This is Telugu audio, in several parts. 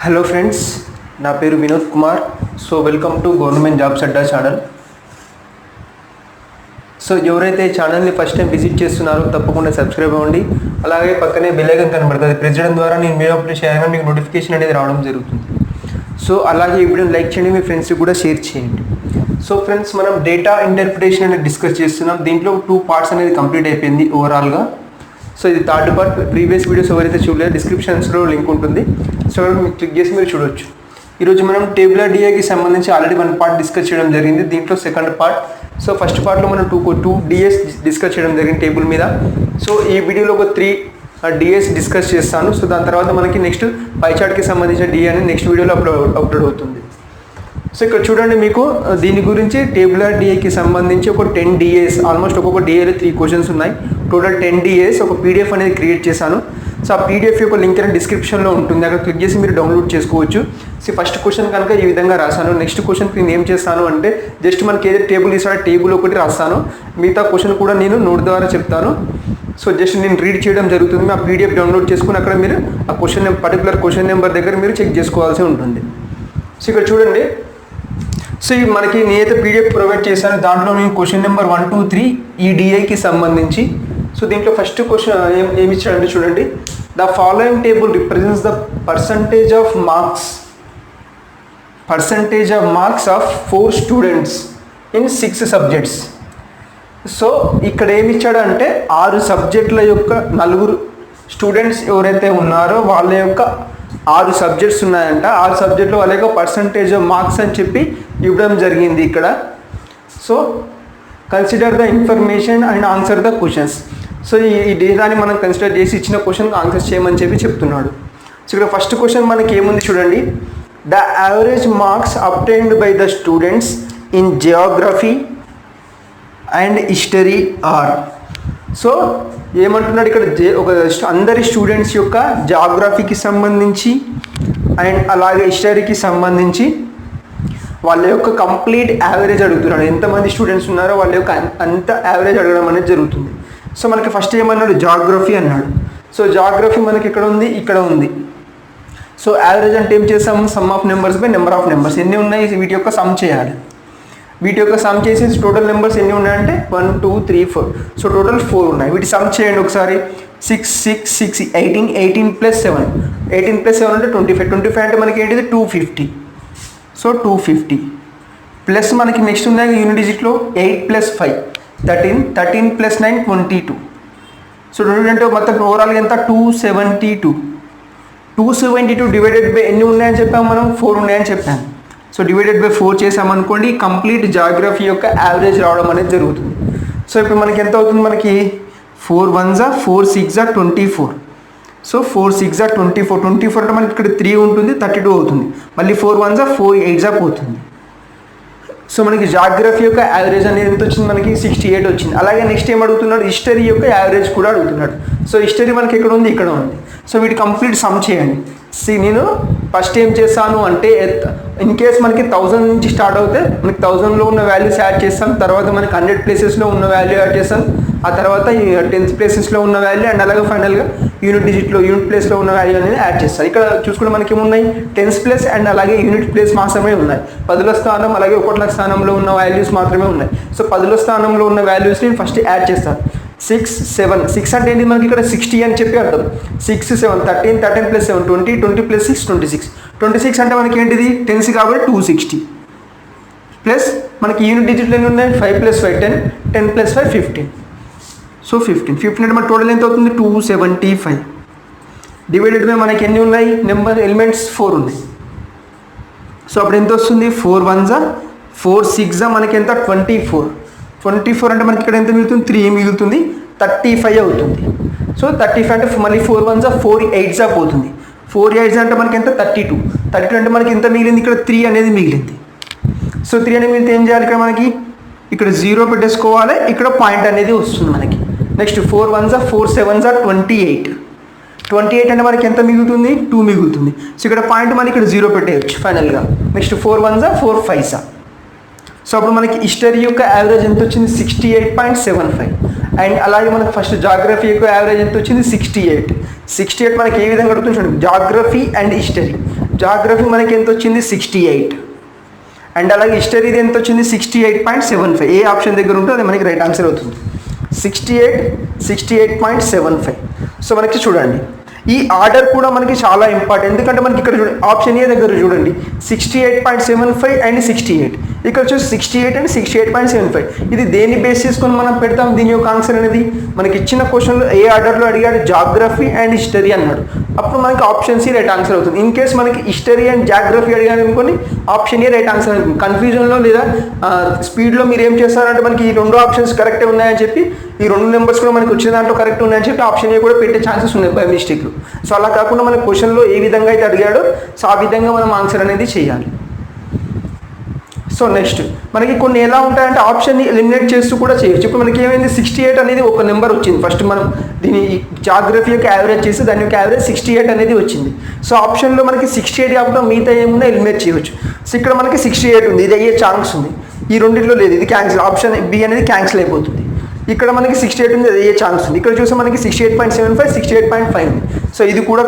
హలో ఫ్రెండ్స్, నా పేరు Vinod Kumar. So welcome to government jobs Adda channel. So ఎవరైతే ఛానల్ని ఫస్ట్ టైం విజిట్ చేస్తున్నారో తప్పకుండా సబ్స్క్రైబ్ అవ్వండి. అలాగే పక్కనే బెల్ ఐకాన్ కనబడుతుంది, ప్రెస్ చేయడం ద్వారా నేను మీరు అప్లోడ్ చేయగానే మీకు నోటిఫికేషన్ అనేది రావడం జరుగుతుంది. సో అలాగే ఈ వీడియోని లైక్ చేయండి, మీ ఫ్రెండ్స్కి కూడా షేర్ చేయండి. సో ఫ్రెండ్స్, మనం డేటా ఇంటర్ప్రిటేషన్ అనేది డిస్కస్ చేస్తున్నాం. దీంట్లో 2 పార్ట్స్ అనేది కంప్లీట్ అయిపోయింది ఓవరాల్గా. సో ఇది థర్డ్ పార్ట్. ప్రీవియస్ వీడియోస్ ఎవరైతే చూడలేదు డిస్క్రిప్షన్స్లో లింక్ ఉంటుంది, సో మీరు క్లిక్ చేసి మీరు చూడొచ్చు. ఈరోజు మనం టేబులర్ డిఏకి సంబంధించి ఆల్రెడీ 1 పార్ట్ డిస్కస్ చేయడం జరిగింది. దీంట్లో సెకండ్ పార్ట్. సో ఫస్ట్ పార్ట్లో మనం 2 డిఎస్ డిస్కస్ చేయడం జరిగింది టేబుల్ మీద. సో ఈ వీడియోలో ఒక 3 డిఎస్ డిస్కస్ చేస్తాను. సో దాని తర్వాత మనకి నెక్స్ట్ పై చార్ట్కి సంబంధించిన డిఏ అనేది నెక్స్ట్ వీడియోలో అప్లోడ్ అవుతుంది. సో ఇక్కడ చూడండి, మీకు దీని గురించి టేబులర్ డిఏకి సంబంధించి ఒక 10 డిఏస్, ఆల్మోస్ట్ ఒక్కొక్క డిఏలో 3 క్వశ్చన్స్ ఉన్నాయి. టోటల్ 10 డిఏస్ ఒక పీడిఎఫ్ అనేది క్రియేట్ చేశాను. సో ఆ పీడిఎఫ్ యొక్క లింక్ అనేది డిస్క్రిప్షన్లో ఉంటుంది, అక్కడ క్లిక్ చేసి మీరు డౌన్లోడ్ చేసుకోవచ్చు. సో ఫస్ట్ క్వశ్చన్ కనుక ఈ విధంగా రాశాను. నెక్స్ట్ క్వశ్చన్కి నేను ఏం చేస్తాను అంటే జస్ట్ మనకి ఏదైతే టేబుల్ ఇస్తాడో టేబుల్ ఒకటి రాస్తాను, మిగతా క్వశ్చన్ కూడా నేను నోట్ ద్వారా చెప్తాను. సో జస్ట్ నేను రీడ్ చేయడం జరుగుతుంది. ఆ పీడిఎఫ్ డౌన్లోడ్ చేసుకుని అక్కడ మీరు ఆ పర్టికులర్ క్వశ్చన్ నెంబర్ దగ్గర మీరు చెక్ చేసుకోవాల్సి ఉంటుంది. సో ఇక్కడ చూడండి, సో మనకి నేనైతే పీడిఎఫ్ ప్రొవైడ్ చేశాను, దాంట్లో నేను క్వశ్చన్ నెంబర్ 1, 2, 3 ఈ డిఐకి సంబంధించి. సో దీంట్లో ఫస్ట్ క్వశ్చన్ ఏమి ఇచ్చాడంటే చూడండి, the following table represents the percentage of marks of 4 students in 6 subjects. So ఇక్కడ ఏమి ఇచ్చాడంటే 6 సబ్జెక్టుల యొక్క 4 స్టూడెంట్స్ ఎవరైతే ఉన్నారో వాళ్ళ యొక్క 6 సబ్జెక్ట్స్ ఉన్నాయంట. 6 సబ్జెక్టులో వాళ్ళ యొక్క పర్సంటేజ్ ఆఫ్ మార్క్స్ అని చెప్పి ఇవ్వడం జరిగింది ఇక్కడ. So consider the information and answer the questions. So ఈ డేటాని మనం కన్సిడర్ చేసి ఇచ్చిన క్వశ్చన్కి ఆన్సర్ చేయమని చెప్పి చెప్తున్నాడు. సో ఇక్కడ ఫస్ట్ క్వశ్చన్ మనకి ఏముంది చూడండి, the average marks obtained by the students in Geography and history or. So ఏమంటున్నాడు ఇక్కడ, అందరి స్టూడెంట్స్ యొక్క జాగ్రఫీకి సంబంధించి అండ్ అలాగే హిస్టరీకి సంబంధించి వాళ్ళ యొక్క కంప్లీట్ యావరేజ్ అడుగుతున్నాడు. ఎంతమంది స్టూడెంట్స్ ఉన్నారో వాళ్ళ యొక్క అంత యావరేజ్ అడగడం అనేది జరుగుతుంది. సో మనకి ఫస్ట్ ఏమన్నాడు, జాగ్రఫీ అన్నాడు. సో జాగ్రఫీ మనకి ఇక్కడ ఉంది, ఇక్కడ ఉంది. సో యావరేజ్ అంటే ఏం చేస్తాము, some of numbers by number of numbers. ఎన్ని ఉన్నాయి వీటి యొక్క సమ్ చేయాలి. వీటి యొక్క సమ్ చేసి టోటల్ నెంబర్స్ ఎన్ని ఉన్నాయంటే 1, 2, 3, 4. సో టోటల్ 4 ఉన్నాయి. వీటి సమ్ చేయండి ఒకసారి. 6, 6, 6, 18, 18 + 7, 18 + 7 అంటే 25. 25 అంటే మనకి ఏంటిది 250. సో 250 ప్లస్ మనకి నెక్స్ట్ ఉన్నాయి యూనిట్ డిజిట్లో 8 + 5 13, 13 + 9 22. సో 2 అంటే మొత్తం ఓవరాల్గా ఎంత 272. 272 డివైడెడ్ బై ఎన్ని ఉన్నాయని చెప్పాము మనం, 4 ఉన్నాయని చెప్పాము. సో డివైడెడ్ బై 4 చేసామనుకోండి, కంప్లీట్ జాగ్రఫీ యొక్క యావరేజ్ రావడం అనేది జరుగుతుంది. సో ఇప్పుడు మనకి ఎంత అవుతుంది, మనకి 4 1s 4 6 24. సో 4 6 24. 24 అంటే మనకి ఇక్కడ 3 ఉంటుంది, 32 అవుతుంది. మళ్ళీ 4 1s 4 8s పోతుంది. సో మనకి జాగ్రఫీ యొక్క యావరేజ్ అనేది ఎంత వచ్చింది, మనకి 68 వచ్చింది. అలాగే నెక్స్ట్ ఏం అడుగుతున్నాడు, హిస్టరీ యొక్క యావరేజ్ కూడా అడుగుతున్నాడు. సో హిస్టరీ మనకి ఎక్కడ ఉంది, ఇక్కడ ఉంది. సో వీటి కంప్లీట్ సమ్ చేయండి. నేను ఫస్ట్ ఏం చేస్తాను అంటే, ఇన్ కేస్ మనకి 1000 నుంచి స్టార్ట్ అవుతే మనకి 1000లో ఉన్న వాల్యూస్ యాడ్ చేస్తాం, తర్వాత మనకి 100 ప్లేసెస్లో ఉన్న వాల్యూ యాడ్ చేస్తాం, ఆ తర్వాత 10th ప్లేసెస్లో ఉన్న వాల్యూ అండ్ అలాగే ఫైనల్గా యూనిట్ ప్లేస్లో ఉన్న వాల్యూ అనేది యాడ్ చేస్తారు. ఇక్కడ చూసుకుంటే మనకి ఏమున్నాయి, 10th ప్లేస్ అండ్ అలాగే యూనిట్ ప్లేస్ మాత్రమే ఉన్నాయి. 10ల స్థానం అలాగే 1ల స్థానంలో ఉన్న వాల్యూస్ మాత్రమే ఉన్నాయి. సో 10ల స్థానంలో ఉన్న వాల్యూస్ని ఫస్ట్ యాడ్ చేస్తాను. 6 7 6 అంటే ఏంటి మనకి ఇక్కడ 60 అని చెప్పి అర్థం. 6 7 13, 13 + 7 20, 20 + 6 26. 26 అంటే మనకి ఏంటిది 10s కాబట్టి 260 ప్లస్ మనకి యూనిట్ డిజిట్లు ఎన్ని ఉన్నాయి, 5 + 5 10, 10 + 5 15. సో 15 అంటే మన టోటల్ ఎంత అవుతుంది 275 డివైడెడ్ బై మనకి ఎన్ని ఉన్నాయి నెంబర్ ఎలిమెంట్స్ 4 ఉన్నాయి. సో అప్పుడు ఎంత వస్తుంది, 4 1s 4 6 మనకి ఎంత 24. 24 అంటే మనకి ఇక్కడ ఎంత మిగులుతుంది, 3 మిగులుతుంది, 35 అవుతుంది. సో 35 అంటే మళ్ళీ 4 1s 4 8s పోతుంది. 4 8s అంటే మనకి ఎంత 32. 32 అంటే మనకి ఎంత మిగిలింది, ఇక్కడ 3 అనేది మిగిలింది. సో 3 అనేది మిగిలితే ఏం చేయాలి, ఇక్కడ మనకి ఇక్కడ 0 పెట్టేసుకోవాలి, ఇక్కడ పాయింట్ అనేది వస్తుంది మనకి. Next 4 1s 4 7s 28. 28 అంటే మనకి ఎంత మిగులుతుంది, 2 మిగులుతుంది. సో ఇక్కడ పాయింట్ మనకి ఇక్కడ 0 పెట్టేయచ్చు ఫైనల్గా. Next 4 1s 4 5s. సో అప్పుడు మనకి హిస్టరీ యొక్క యావరేజ్ ఎంత వచ్చింది, 68.75. అండ్ అలాగే మనకు ఫస్ట్ జాగ్రఫీ యొక్క యావరేజ్ ఎంత వచ్చింది, 68. మనకి ఏ విధంగా అడుగుతుంది చూడండి, జాగ్రఫీ అండ్ హిస్టరీ. జాగ్రఫీ మనకి ఎంత వచ్చింది 68, అండ్ అలాగే హిస్టరీది ఎంత వచ్చింది 68.75. ఏ ఆప్షన్ దగ్గర ఉంటే అది మనకి రైట్ ఆన్సర్ అవుతుంది. 68.75. సో మనకి చూడండి ఈ ఆర్డర్ కూడా మనకి చాలా ఇంపార్టెంట్, ఎందుకంటే మనకి ఇక్కడ చూడండి ఆప్షన్ ఏ దగ్గర చూడండి 68.75 అండ్ 68, ఇక్కడ వచ్చేసి 68 అండ్ 68.75. ఇది దేన్ని బేస్ చేసుకొని మనం పెడతాం దీని యొక్క ఆన్సర్ అనేది? మనకి ఇచ్చిన క్వశ్చన్లో ఏ ఆర్డర్లో అడిగాడు? జాగ్రఫీ అండ్ హిస్టరీ అన్నాడు, అప్పుడు మనకి ఆప్షన్ సి రైట్ ఆన్సర్ అవుతుంది. ఇన్ కేస్ మనకి హిస్టరీ అండ్ జాగ్రఫీ అడిగాడు అనుకోని ఆప్షన్ ఏ రైట్ ఆన్సర్ అవుతుంది. కన్ఫ్యూజన్లో లేదా స్పీడ్లో మీరు ఏం చేస్తారంటే మనకి ఈ రెండు ఆప్షన్స్ కరెక్టే ఉన్నాయని చెప్పి, ఈ రెండు నెంబర్స్ కూడా మనకి వచ్చిన దాంట్లో కరెక్ట్ ఉన్నాయని చెప్పి ఆప్షన్ ఏ కూడా పెట్టే ఛాన్సెస్ ఉన్నాయి బై మిస్టేక్లో. సో అలా కాకుండా మన క్వశ్చన్లో ఏ విధంగా అయితే అడిగాడో సో ఆ విధంగా మనం ఆన్సర్ అనేది చేయాలి. సో నెక్స్ట్ మనకి కొన్ని ఎలా ఉంటాయంటే ఆప్షన్ని ఎలిమినేట్ చేస్తూ కూడా చేయొచ్చు. ఇప్పుడు మనకి ఏమైంది 68 అనేది ఒక నెంబర్ వచ్చింది. ఫస్ట్ మనం దీని జాగ్రఫీ యొక్క యావరేజ్ చేసి దాని యొక్క యావరేజ్ 68 అనేది వచ్చింది. సో ఆప్షన్లో మనకి 68 కాకుండా మిగతా ఏమున్నా ఎలిమినేట్ చేయవచ్చు. సో ఇక్కడ మనకి 68 ఉంది, ఇది అయ్యే ఛాన్స్ ఉంది. ఈ రెండింటిలో లేదు, ఇది క్యాన్సిల్, ఆప్షన్ బి అనేది క్యాన్సిల్ అయిపోతుంది. ఇక్కడ మనకి 68 ఉంది, అది అయ్యే ఛాన్స్ ఉంది. ఇక్కడ చూస్తే మనకి 68.75, 68.5 ఉంది. సో ఇది కూడా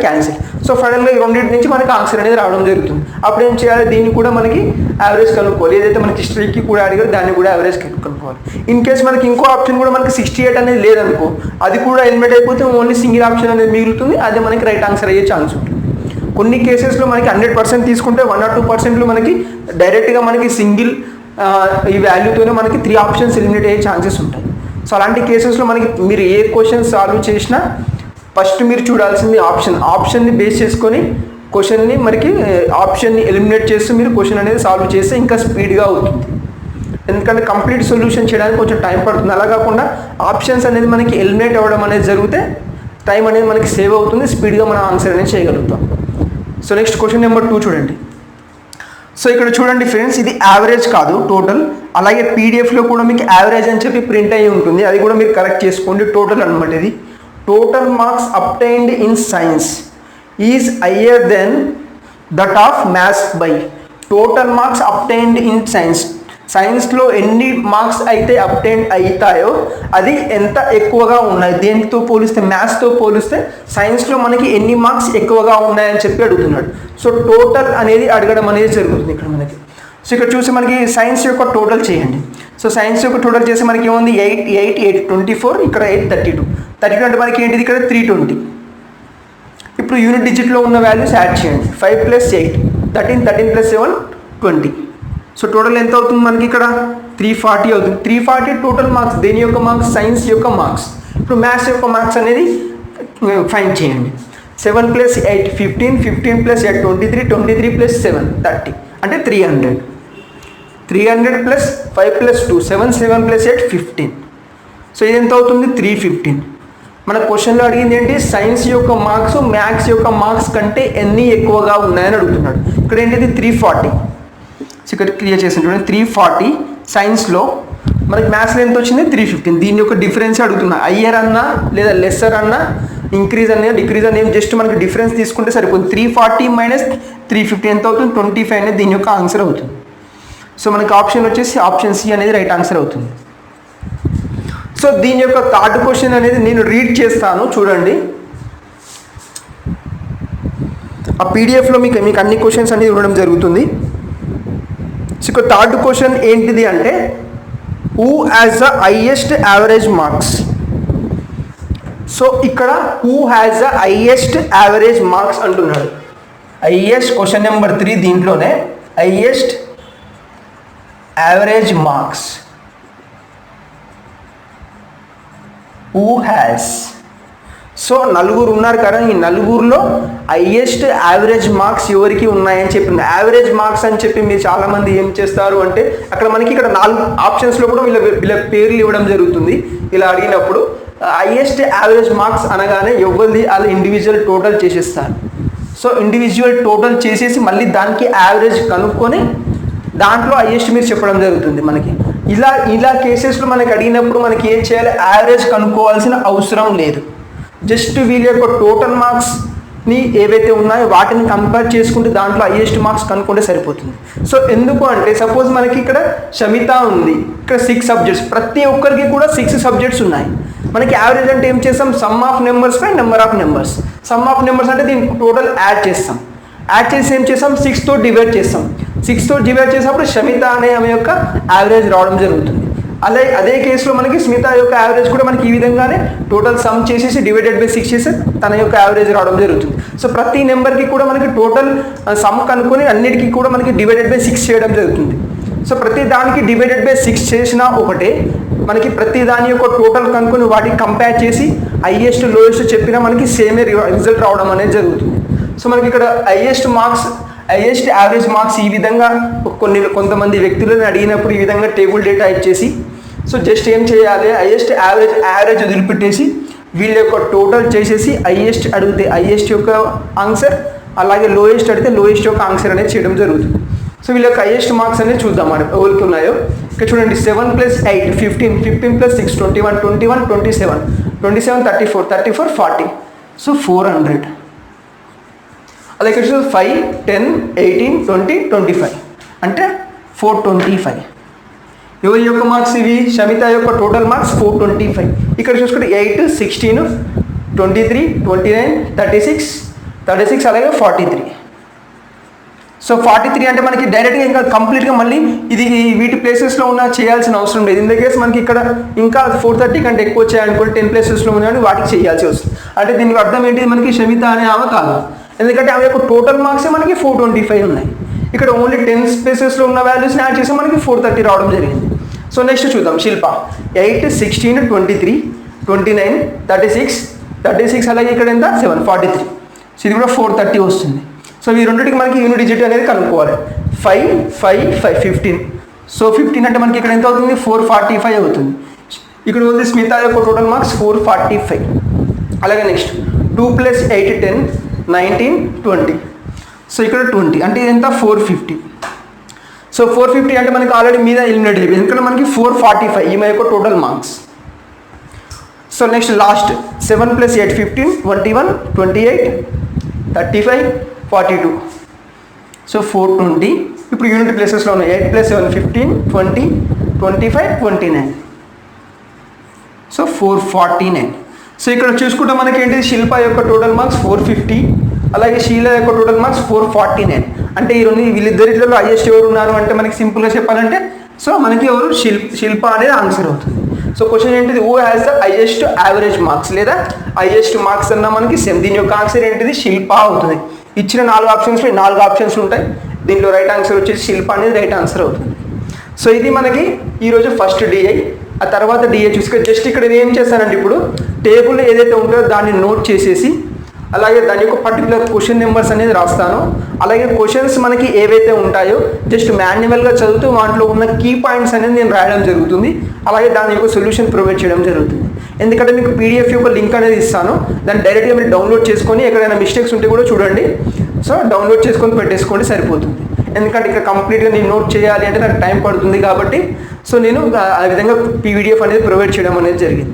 క్యాన్సిల్. సో ఫైనల్గా ఈ రెండింటి నుంచి మనకి ఆన్సర్ అనేది రావడం జరుగుతుంది. అప్పుడు ఏం చేయాలి? దీన్ని కూడా మనకి యావరేజ్ కనుక్కోవాలి. ఏదైతే మనకి హిస్టరీకి కూడా అడిగారో దాన్ని కూడా యావరేజ్ కనుక్కోవాలి. ఇన్ కేస్ మనకి ఇంకో ఆప్షన్ కూడా మనకి 68 అనేది లేదనుకో, అది కూడా ఎలిమినేట్ అయిపోతే ఓన్లీ సింగిల్ ఆప్షన్ అనేది మిగులుతుంది, అది మనకి రైట్ ఆన్సర్ అయ్యే ఛాన్స్ ఉంటుంది. కొన్ని కేసెస్లో మనకి 100% తీసుకుంటే 1 or 2%లో మనకి డైరెక్ట్గా మనకి సింగిల్ ఈ వాల్యూతోనే మనకి 3 ఆప్షన్స్ ఎలిమినేట్ అయ్యే ఛాన్సెస్ ఉంటాయి. సో అలాంటి కేసెస్లో మనకి మీరు ఏ క్వశ్చన్ సాల్వ్ చేసినా ఫస్ట్ మీరు చూడాల్సింది ఆప్షన్ని బేస్ చేసుకొని క్వశ్చన్ని మనకి ఆప్షన్ని ఎలిమినేట్ చేస్తూ మీరు క్వశ్చన్ అనేది సాల్వ్ చేస్తే ఇంకా స్పీడ్గా అవుతుంది. ఎందుకంటే కంప్లీట్ సొల్యూషన్ చేయడానికి కొంచెం టైం పడుతుంది. అలా కాకుండా ఆప్షన్స్ అనేది మనకి ఎలిమినేట్ అవ్వడం అనేది జరిగితే టైం అనేది మనకి సేవ్ అవుతుంది, స్పీడ్గా మనం ఆన్సర్ అనేది చేయగలుగుతాం. సో నెక్స్ట్ క్వశ్చన్ నెంబర్ 2 చూడండి. సో ఇక్కడ చూడండి ఫ్రెండ్స్, ఇది యావరేజ్ కాదు టోటల్. అలాగే పీడిఎఫ్లో కూడా మీకు యావరేజ్ అని చెప్పి ప్రింట్ అయ్యి ఉంటుంది, అది కూడా మీరు కరెక్ట్ చేసుకోండి. టోటల్ అనమాట ఇది. Total marks obtained in science is higher than that of maths by. Total marks obtained in సైన్స్లో ఎన్ని మార్క్స్ అయితే అబ్టైన్ అవుతాయో అది ఎంత ఎక్కువగా ఉన్నాయి, దేనితో పోలిస్తే మ్యాథ్స్తో పోలిస్తే సైన్స్లో మనకి ఎన్ని మార్క్స్ ఎక్కువగా ఉన్నాయని చెప్పి అడుగుతున్నాడు. సో టోటల్ అనేది అడగడం అనేది జరుగుతుంది ఇక్కడ మనకి. సో ఇక్కడ చూసి మనకి సైన్స్ యొక్క టోటల్ చేయండి. సో సైన్స్ యొక్క టోటల్ చేసి మనకి ఏముంది 8 24, ఇక్కడ 8 32 అంటే మనకి ఏంటిది ఇక్కడ 320. ఇప్పుడు యూనిట్ డిజిట్లో ఉన్న వాల్యూస్ యాడ్ చేయండి. 5 + 8 13 + 7 20. సో టోటల్ ఎంత అవుతుంది మనకి ఇక్కడ 340 అవుతుంది. 340 టోటల్ మార్క్స్, దేని యొక్క మార్క్స్? సైన్స్ యొక్క మార్క్స్. ఇప్పుడు మ్యాథ్స్ యొక్క మార్క్స్ అనేది ఫైండ్ చేయండి. 7 + 8 15, 15 + 8 23, 23 + 7 30 అంటే 300. 300 + 5 + 2 7, 7 + 8 15. సో ఇది ఎంత అవుతుంది? 315. మన క్వశ్చన్లో అడిగింది ఏంటి? సైన్స్ యొక్క మార్క్స్ మ్యాథ్స్ యొక్క మార్క్స్ కంటే ఎన్ని ఎక్కువగా ఉన్నాయని అడుగుతున్నాడు. ఇక్కడ ఏంటిది 340. సో ఇక్కడ క్లియర్ చేసిన చూడండి 340 సైన్స్లో, మనకి మ్యాథ్స్లో ఎంత వచ్చింది 315. దీని యొక్క డిఫరెన్స్ అడుగుతున్నా, హయ్యర్ అన్నా లేదా లెస్సర్ అన్నా ఇంక్రీజ్ అన్నా డిక్రీజ్ అన్నా జస్ట్ మనకి డిఫరెన్స్ తీసుకుంటే సరిపోతుంది. 340 - 350 ఎంత అవుతుంది? 25 అనేది దీని యొక్క ఆన్సర్ అవుతుంది. సో మనకి ఆప్షన్ వచ్చేసి ఆప్షన్ సి అనేది రైట్ ఆన్సర్ అవుతుంది. సో దీని యొక్క థర్డ్ క్వశ్చన్ అనేది నేను రీడ్ చేస్తాను చూడండి. ఆ పీడిఎఫ్లో మీకు అన్ని క్వశ్చన్స్ అనేది ఇవ్వడం జరుగుతుంది. సో ఇక్కడ థర్డ్ క్వశ్చన్ ఏంటిది అంటే who has the highest average marks. So ఇక్కడ who has the highest average marks అంటున్నాడు. హైయెస్ట్ క్వశ్చన్ నెంబర్ 3 దీంట్లోనే highest average marks. Who has. So నలుగురు ఉన్నారు కదా, ఈ నలుగురిలో హైయెస్ట్ యావరేజ్ మార్క్స్ ఎవరికి ఉన్నాయని చెప్పింది. యావరేజ్ మార్క్స్ అని చెప్పి మీరు చాలామంది ఏం చేస్తారు అంటే అక్కడ మనకి ఇక్కడ 4 ఆప్షన్స్లో కూడా వీళ్ళ పేర్లు ఇవ్వడం జరుగుతుంది. ఇలా అడిగినప్పుడు హైయెస్ట్ యావరేజ్ మార్క్స్ అనగానే ఎవరిది వాళ్ళు ఇండివిజువల్ టోటల్ చేసేస్తారు. సో ఇండివిజువల్ టోటల్ చేసేసి మళ్ళీ దానికి యావరేజ్ కనుక్కొని దాంట్లో హైయెస్ట్ మీరు చెప్పడం జరుగుతుంది మనకి. ఇలా కేసెస్లో మనకి అడిగినప్పుడు మనకి ఏం చేయాలి? యావరేజ్ కనుక్కోవాల్సిన అవసరం లేదు. జస్ట్ వీళ్ళ యొక్క టోటల్ మార్క్స్ని ఏవైతే ఉన్నాయో వాటిని కంపేర్ చేసుకుంటే దాంట్లో హైయెస్ట్ మార్క్స్ కనుక్కుంటే సరిపోతుంది. సో ఎందుకు అంటే సపోజ్ మనకి ఇక్కడ షమిత ఉంది, ఇక్కడ 6 సబ్జెక్ట్స్, ప్రతి ఒక్కరికి కూడా 6 సబ్జెక్ట్స్ ఉన్నాయి. మనకి యావరేజ్ అంటే ఏం చేస్తాం? Some of numbers by number of numbers. Some of numbers అంటే దీనికి టోటల్ యాడ్ చేస్తాం. యాడ్ చేసి ఏం చేస్తాం 6తో డివైడ్ చేస్తాం. 6తో డివైడ్ చేసినప్పుడు షమిత అనే ఆమె యొక్క యావరేజ్ రావడం జరుగుతుంది. అదే కేసులో మనకి స్మిత యొక్క యావరేజ్ కూడా మనకి ఈ విధంగానే టోటల్ సమ్ చేసేసి డివైడెడ్ బై 6 చేస్తే తన యొక్క యావరేజ్ రావడం జరుగుతుంది. సో ప్రతి నెంబర్కి కూడా మనకి టోటల్ సమ్ కనుక్కొని అన్నిటికీ కూడా మనకి డివైడెడ్ బై 6 చేయడం జరుగుతుంది. సో ప్రతి దానికి డివైడెడ్ బై 6 చేసినా ఒకటే, మనకి ప్రతి దాని యొక్క టోటల్ కనుక్కొని వాటికి కంపేర్ చేసి హైయెస్ట్ లోయెస్ట్ చెప్పినా మనకి సేమే రిజల్ట్ రావడం అనేది జరుగుతుంది. సో మనకి ఇక్కడ హైయెస్ట్ యావరేజ్ మార్క్స్ ఈ విధంగా కొంతమంది వ్యక్తులను అడిగినప్పుడు ఈ విధంగా టేబుల్ డేటా ఇచ్చేసి, సో జస్ట్ ఏం చేయాలి, హైయెస్ట్ యావరేజ్ వదిలిపెట్టేసి వీళ్ళ యొక్క టోటల్ చేసేసి హైయెస్ట్ అడిగితే హైయెస్ట్ యొక్క ఆన్సర్, అలాగే లోయెస్ట్ అడిగితే లోయెస్ట్ యొక్క ఆన్సర్ అనేది చేయడం జరుగుతుంది. సో వీళ్ళ యొక్క హైయెస్ట్ మార్క్స్ అనేది చూద్దాం మనం ఎవరికి ఉన్నాయో. ఇక్కడ చూడండి 7 + 8 15, 15 + 6 21, 21 27, 27 34, 34 40, సో 400. అలాగే ఇక్కడ చూసి 5 10 18 20 25 అంటే 425. ఎవరి యొక్క మార్క్స్ ఇవి? షమిత యొక్క టోటల్ మార్క్స్ 425. ఇక్కడ చూసుకుంటే 8 16 23 29 36 అలాగే 43. సో 43 అంటే మనకి డైరెక్ట్గా ఇంకా కంప్లీట్గా మళ్ళీ ఇది వీటి ప్లేసెస్లో ఉన్న చేయాల్సిన అవసరం లేదు. ఇన్ ద కేస్ మనకి ఇక్కడ ఇంకా 430 కంటే ఎక్కువ చేయాలనుకుంటే 10 ప్లేసెస్లో ఉన్నాయని వాటికి చేయాల్సి వస్తుంది. అంటే దీనికి అర్థం ఏంటి, మనకి షమిత అనే ఆమె కాదు, ఎందుకంటే ఆమె యొక్క టోటల్ మార్క్సే మనకి 425 ఉన్నాయి. ఇక్కడ ఓన్లీ 10 స్పేసెస్లో ఉన్న వాల్యూస్ని యాడ్ చేసి మనకి 430 రావడం జరిగింది. సో నెక్స్ట్ చూద్దాం శిల్ప 8 16 23 29 36 అలాగే ఇక్కడ ఎంత 7 43. సో ఇది కూడా 430 వస్తుంది. సో ఈ రెండింటికి మనకి యూనిట్ డిజిట్ అనేది కనుక్కోవాలి. 5 5 5 15. సో 15 అంటే మనకి ఇక్కడ ఎంత అవుతుంది 445 అవుతుంది. ఇక్కడ ఉంది స్మిత యొక్క టోటల్ మార్క్స్ 445. అలాగే నెక్స్ట్ 2 + 8 10 19 20. సో ఇక్కడ 20 అంటే ఎంత 450. సో 450 అంటే మనకి ఆల్రెడీ మీద ఎలిమినేట్ అయిపోయింది, ఎందుకంటే మనకి 445 ఈమె యొక్క total marks. So next last 7 + 8 15 21 28 35 42. So 420. ఇప్పుడు యూనిట్ ప్లేసెస్లో ఉన్నాయి 8 + 7 15 20 25 29. సో 449. సో ఇక్కడ చూసుకుంటే మనకి ఏంటి శిల్ప యొక్క టోటల్ మార్క్స్ 450, అలాగే షీల యొక్క టోటల్ మార్క్స్ 449. అంటే వీళ్ళిద్దరిలో హైయెస్ట్ ఎవరు ఉన్నారు అంటే మనకి సింపుల్గా చెప్పాలంటే సో మనకి ఎవరు శిల్ప అనేది ఆన్సర్ అవుతుంది. సో క్వశ్చన్ ఏంటిది, who has the highest average marks లేదా హైయెస్ట్ మార్క్స్ అన్న మనకి సేమ్. దీని యొక్క ఆన్సర్ ఏంటిది శిల్ప అవుతుంది. ఇచ్చిన 4 ఆప్షన్స్లో 4 ఆప్షన్స్ ఉంటాయి, దీంట్లో రైట్ ఆన్సర్ వచ్చేసి శిల్ప అనేది రైట్ ఆన్సర్ అవుతుంది. సో ఇది మనకి ఈరోజు ఫస్ట్ డిఐ. ఆ తర్వాత డిఐ చూసుకొని జస్ట్ ఇక్కడ ఏం చేస్తానంటే ఇప్పుడు టేబుల్ ఏదైతే ఉంటుందో దాన్ని నోట్ చేసేసి అలాగే దాని యొక్క పర్టికులర్ క్వశ్చన్ నెంబర్స్ అనేది రాస్తాను. అలాగే క్వశ్చన్స్ మనకి ఏవైతే ఉంటాయో జస్ట్ మాన్యువల్గా చదువుతూ వాటిలో ఉన్న కీ పాయింట్స్ అనేది నేను రాయడం జరుగుతుంది. అలాగే దాని యొక్క సొల్యూషన్ ప్రొవైడ్ చేయడం జరుగుతుంది. ఎందుకంటే మీకు పీడిఎఫ్ యొక్క లింక్ అనేది ఇస్తాను, దాన్ని డైరెక్ట్గా మీరు డౌన్లోడ్ చేసుకొని ఎక్కడైనా మిస్టేక్స్ ఉంటే కూడా చూడండి. సో డౌన్లోడ్ చేసుకొని పెట్టేసుకోండి సరిపోతుంది. ఎందుకంటే ఇక్కడ కంప్లీట్గా నేను నోట్ చేయాలి అంటే నాకు టైం పడుతుంది కాబట్టి సో నేను ఆ విధంగా పీడిఎఫ్ అనేది ప్రొవైడ్ చేయడం అనేది జరిగింది.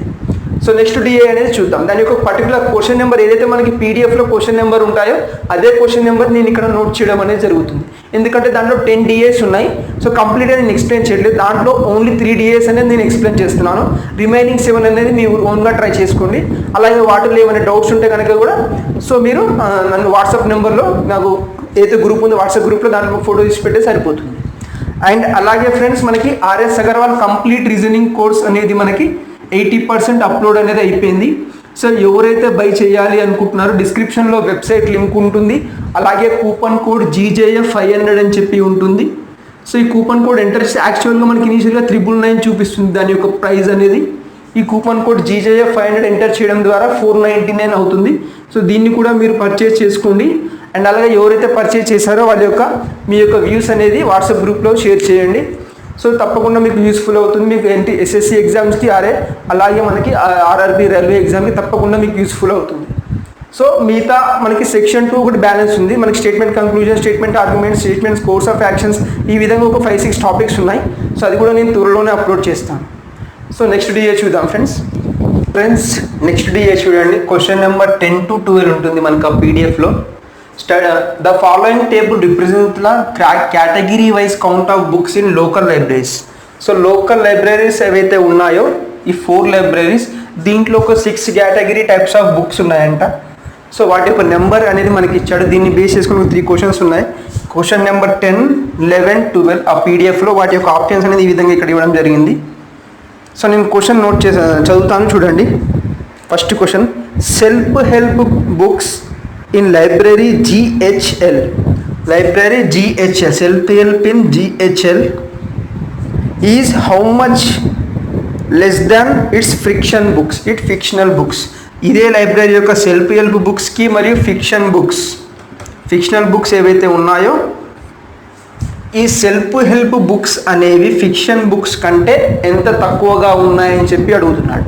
సో నెక్స్ట్ డిఏ అనేది చూద్దాం. దాని యొక్క పర్టికులర్ క్వశ్చన్ నెంబర్ ఏదైతే మనకి పీడిఎఫ్లో క్వశ్చన్ నెంబర్ ఉంటాయో అదే క్వశ్చన్ నెంబర్ నేను ఇక్కడ నోట్ చేయడం అనేది జరుగుతుంది. ఎందుకంటే దాంట్లో 10 డిఏస్ ఉన్నాయి. సో కంప్లీట్గా నేను ఎక్స్ప్లెయిన్ చేయట్లేదు, దాంట్లో ఓన్లీ 3 డిఏస్ అనేది నేను ఎక్స్ప్లెయిన్ చేస్తున్నాను. రిమైనింగ్ 7 అనేది మీరు ఓన్గా ట్రై చేసుకోండి. అలాగే వాటిలో ఏమైనా డౌట్స్ ఉంటే కనుక కూడా సో మీరు నన్ను వాట్సాప్ నెంబర్లో నాకు ఏదైతే గ్రూప్ ఉందో వాట్సాప్ గ్రూప్లో దాంట్లో ఫోటో తీసి పెట్టే సరిపోతుంది. అండ్ అలాగే ఫ్రెండ్స్ మనకి RS Agarwal complete reasoning course అనేది మనకి 80% అప్లోడ్ అనేది అయిపోయింది. సో ఎవరైతే బై చేయాలి అనుకుంటున్నారో డిస్క్రిప్షన్లో వెబ్సైట్ లింక్ ఉంటుంది. అలాగే కూపన్ కోడ్ GJF 500 అని చెప్పి ఉంటుంది. సో ఈ కూపన్ కోడ్ ఎంటర్ చేసి యాక్చువల్గా మనకి ఇనీషియల్గా 999 చూపిస్తుంది దాని యొక్క ప్రైస్ అనేది. ఈ కూపన్ కోడ్ GJF 500 ఎంటర్ చేయడం ద్వారా 499 అవుతుంది. సో దీన్ని కూడా మీరు పర్చేస్ చేసుకోండి. అండ్ అలాగే ఎవరైతే పర్చేస్ చేశారో వాళ్ళ యొక్క మీ యొక్క వ్యూస్ అనేది వాట్సాప్ గ్రూప్లో షేర్ చేయండి. సో తప్పకుండా మీకు యూస్ఫుల్ అవుతుంది. మీకు ఏంటి SSC ఎగ్జామ్స్కి అలాగే మనకి RRB రైల్వే ఎగ్జామ్కి తప్పకుండా మీకు యూస్ఫుల్ అవుతుంది. సో మిగతా మనకి సెక్షన్ 2 ఒకటి బ్యాలెన్స్ ఉంది. మనకి statement conclusion, statement arguments, statements, course of actions ఈ విధంగా ఒక 5-6 టాపిక్స్ ఉన్నాయి. సో అది కూడా నేను త్వరలోనే అప్లోడ్ చేస్తాను. సో నెక్స్ట్ డిఏ చూద్దాం ఫ్రెండ్స్. నెక్స్ట్ డిఏ చూడండి. క్వశ్చన్ నెంబర్ 10 to 12 ఉంటుంది మనకు ఆ పీడిఎఫ్లో. The following table represents the category wise count of books in local libraries. So local libraries ఏవైతే ఉన్నాయో ఈ 4 లైబ్రరీస్ దీంట్లో ఒక 6 కేటగిరీ టైప్స్ ఆఫ్ బుక్స్ ఉన్నాయంట. సో వాటి యొక్క నెంబర్ అనేది మనకి ఇచ్చాడు. దీన్ని బేస్ చేసుకుని 3 క్వశ్చన్స్ ఉన్నాయి. క్వశ్చన్ నెంబర్ 10, 11, 12 ఆ పీడిఎఫ్లో వాటి యొక్క ఆప్షన్స్ అనేది ఈ విధంగా ఇక్కడ ఇవ్వడం జరిగింది. సో నేను క్వశ్చన్ నోట్ చేసి చదువుతాను చూడండి. First question, self help books in library GHL. Library GHL, self help in GHL is how much less than it's fiction books, fictional books. ఇదే లైబ్రరీ యొక్క సెల్ఫ్ హెల్ప్ బుక్స్కి మరియు ఫిక్షనల్ బుక్స్ ఏవైతే ఉన్నాయో ఈ సెల్ఫ్ హెల్ప్ బుక్స్ అనేవి ఫిక్షన్ బుక్స్ కంటే ఎంత తక్కువగా ఉన్నాయని చెప్పి అడుగుతున్నాడు.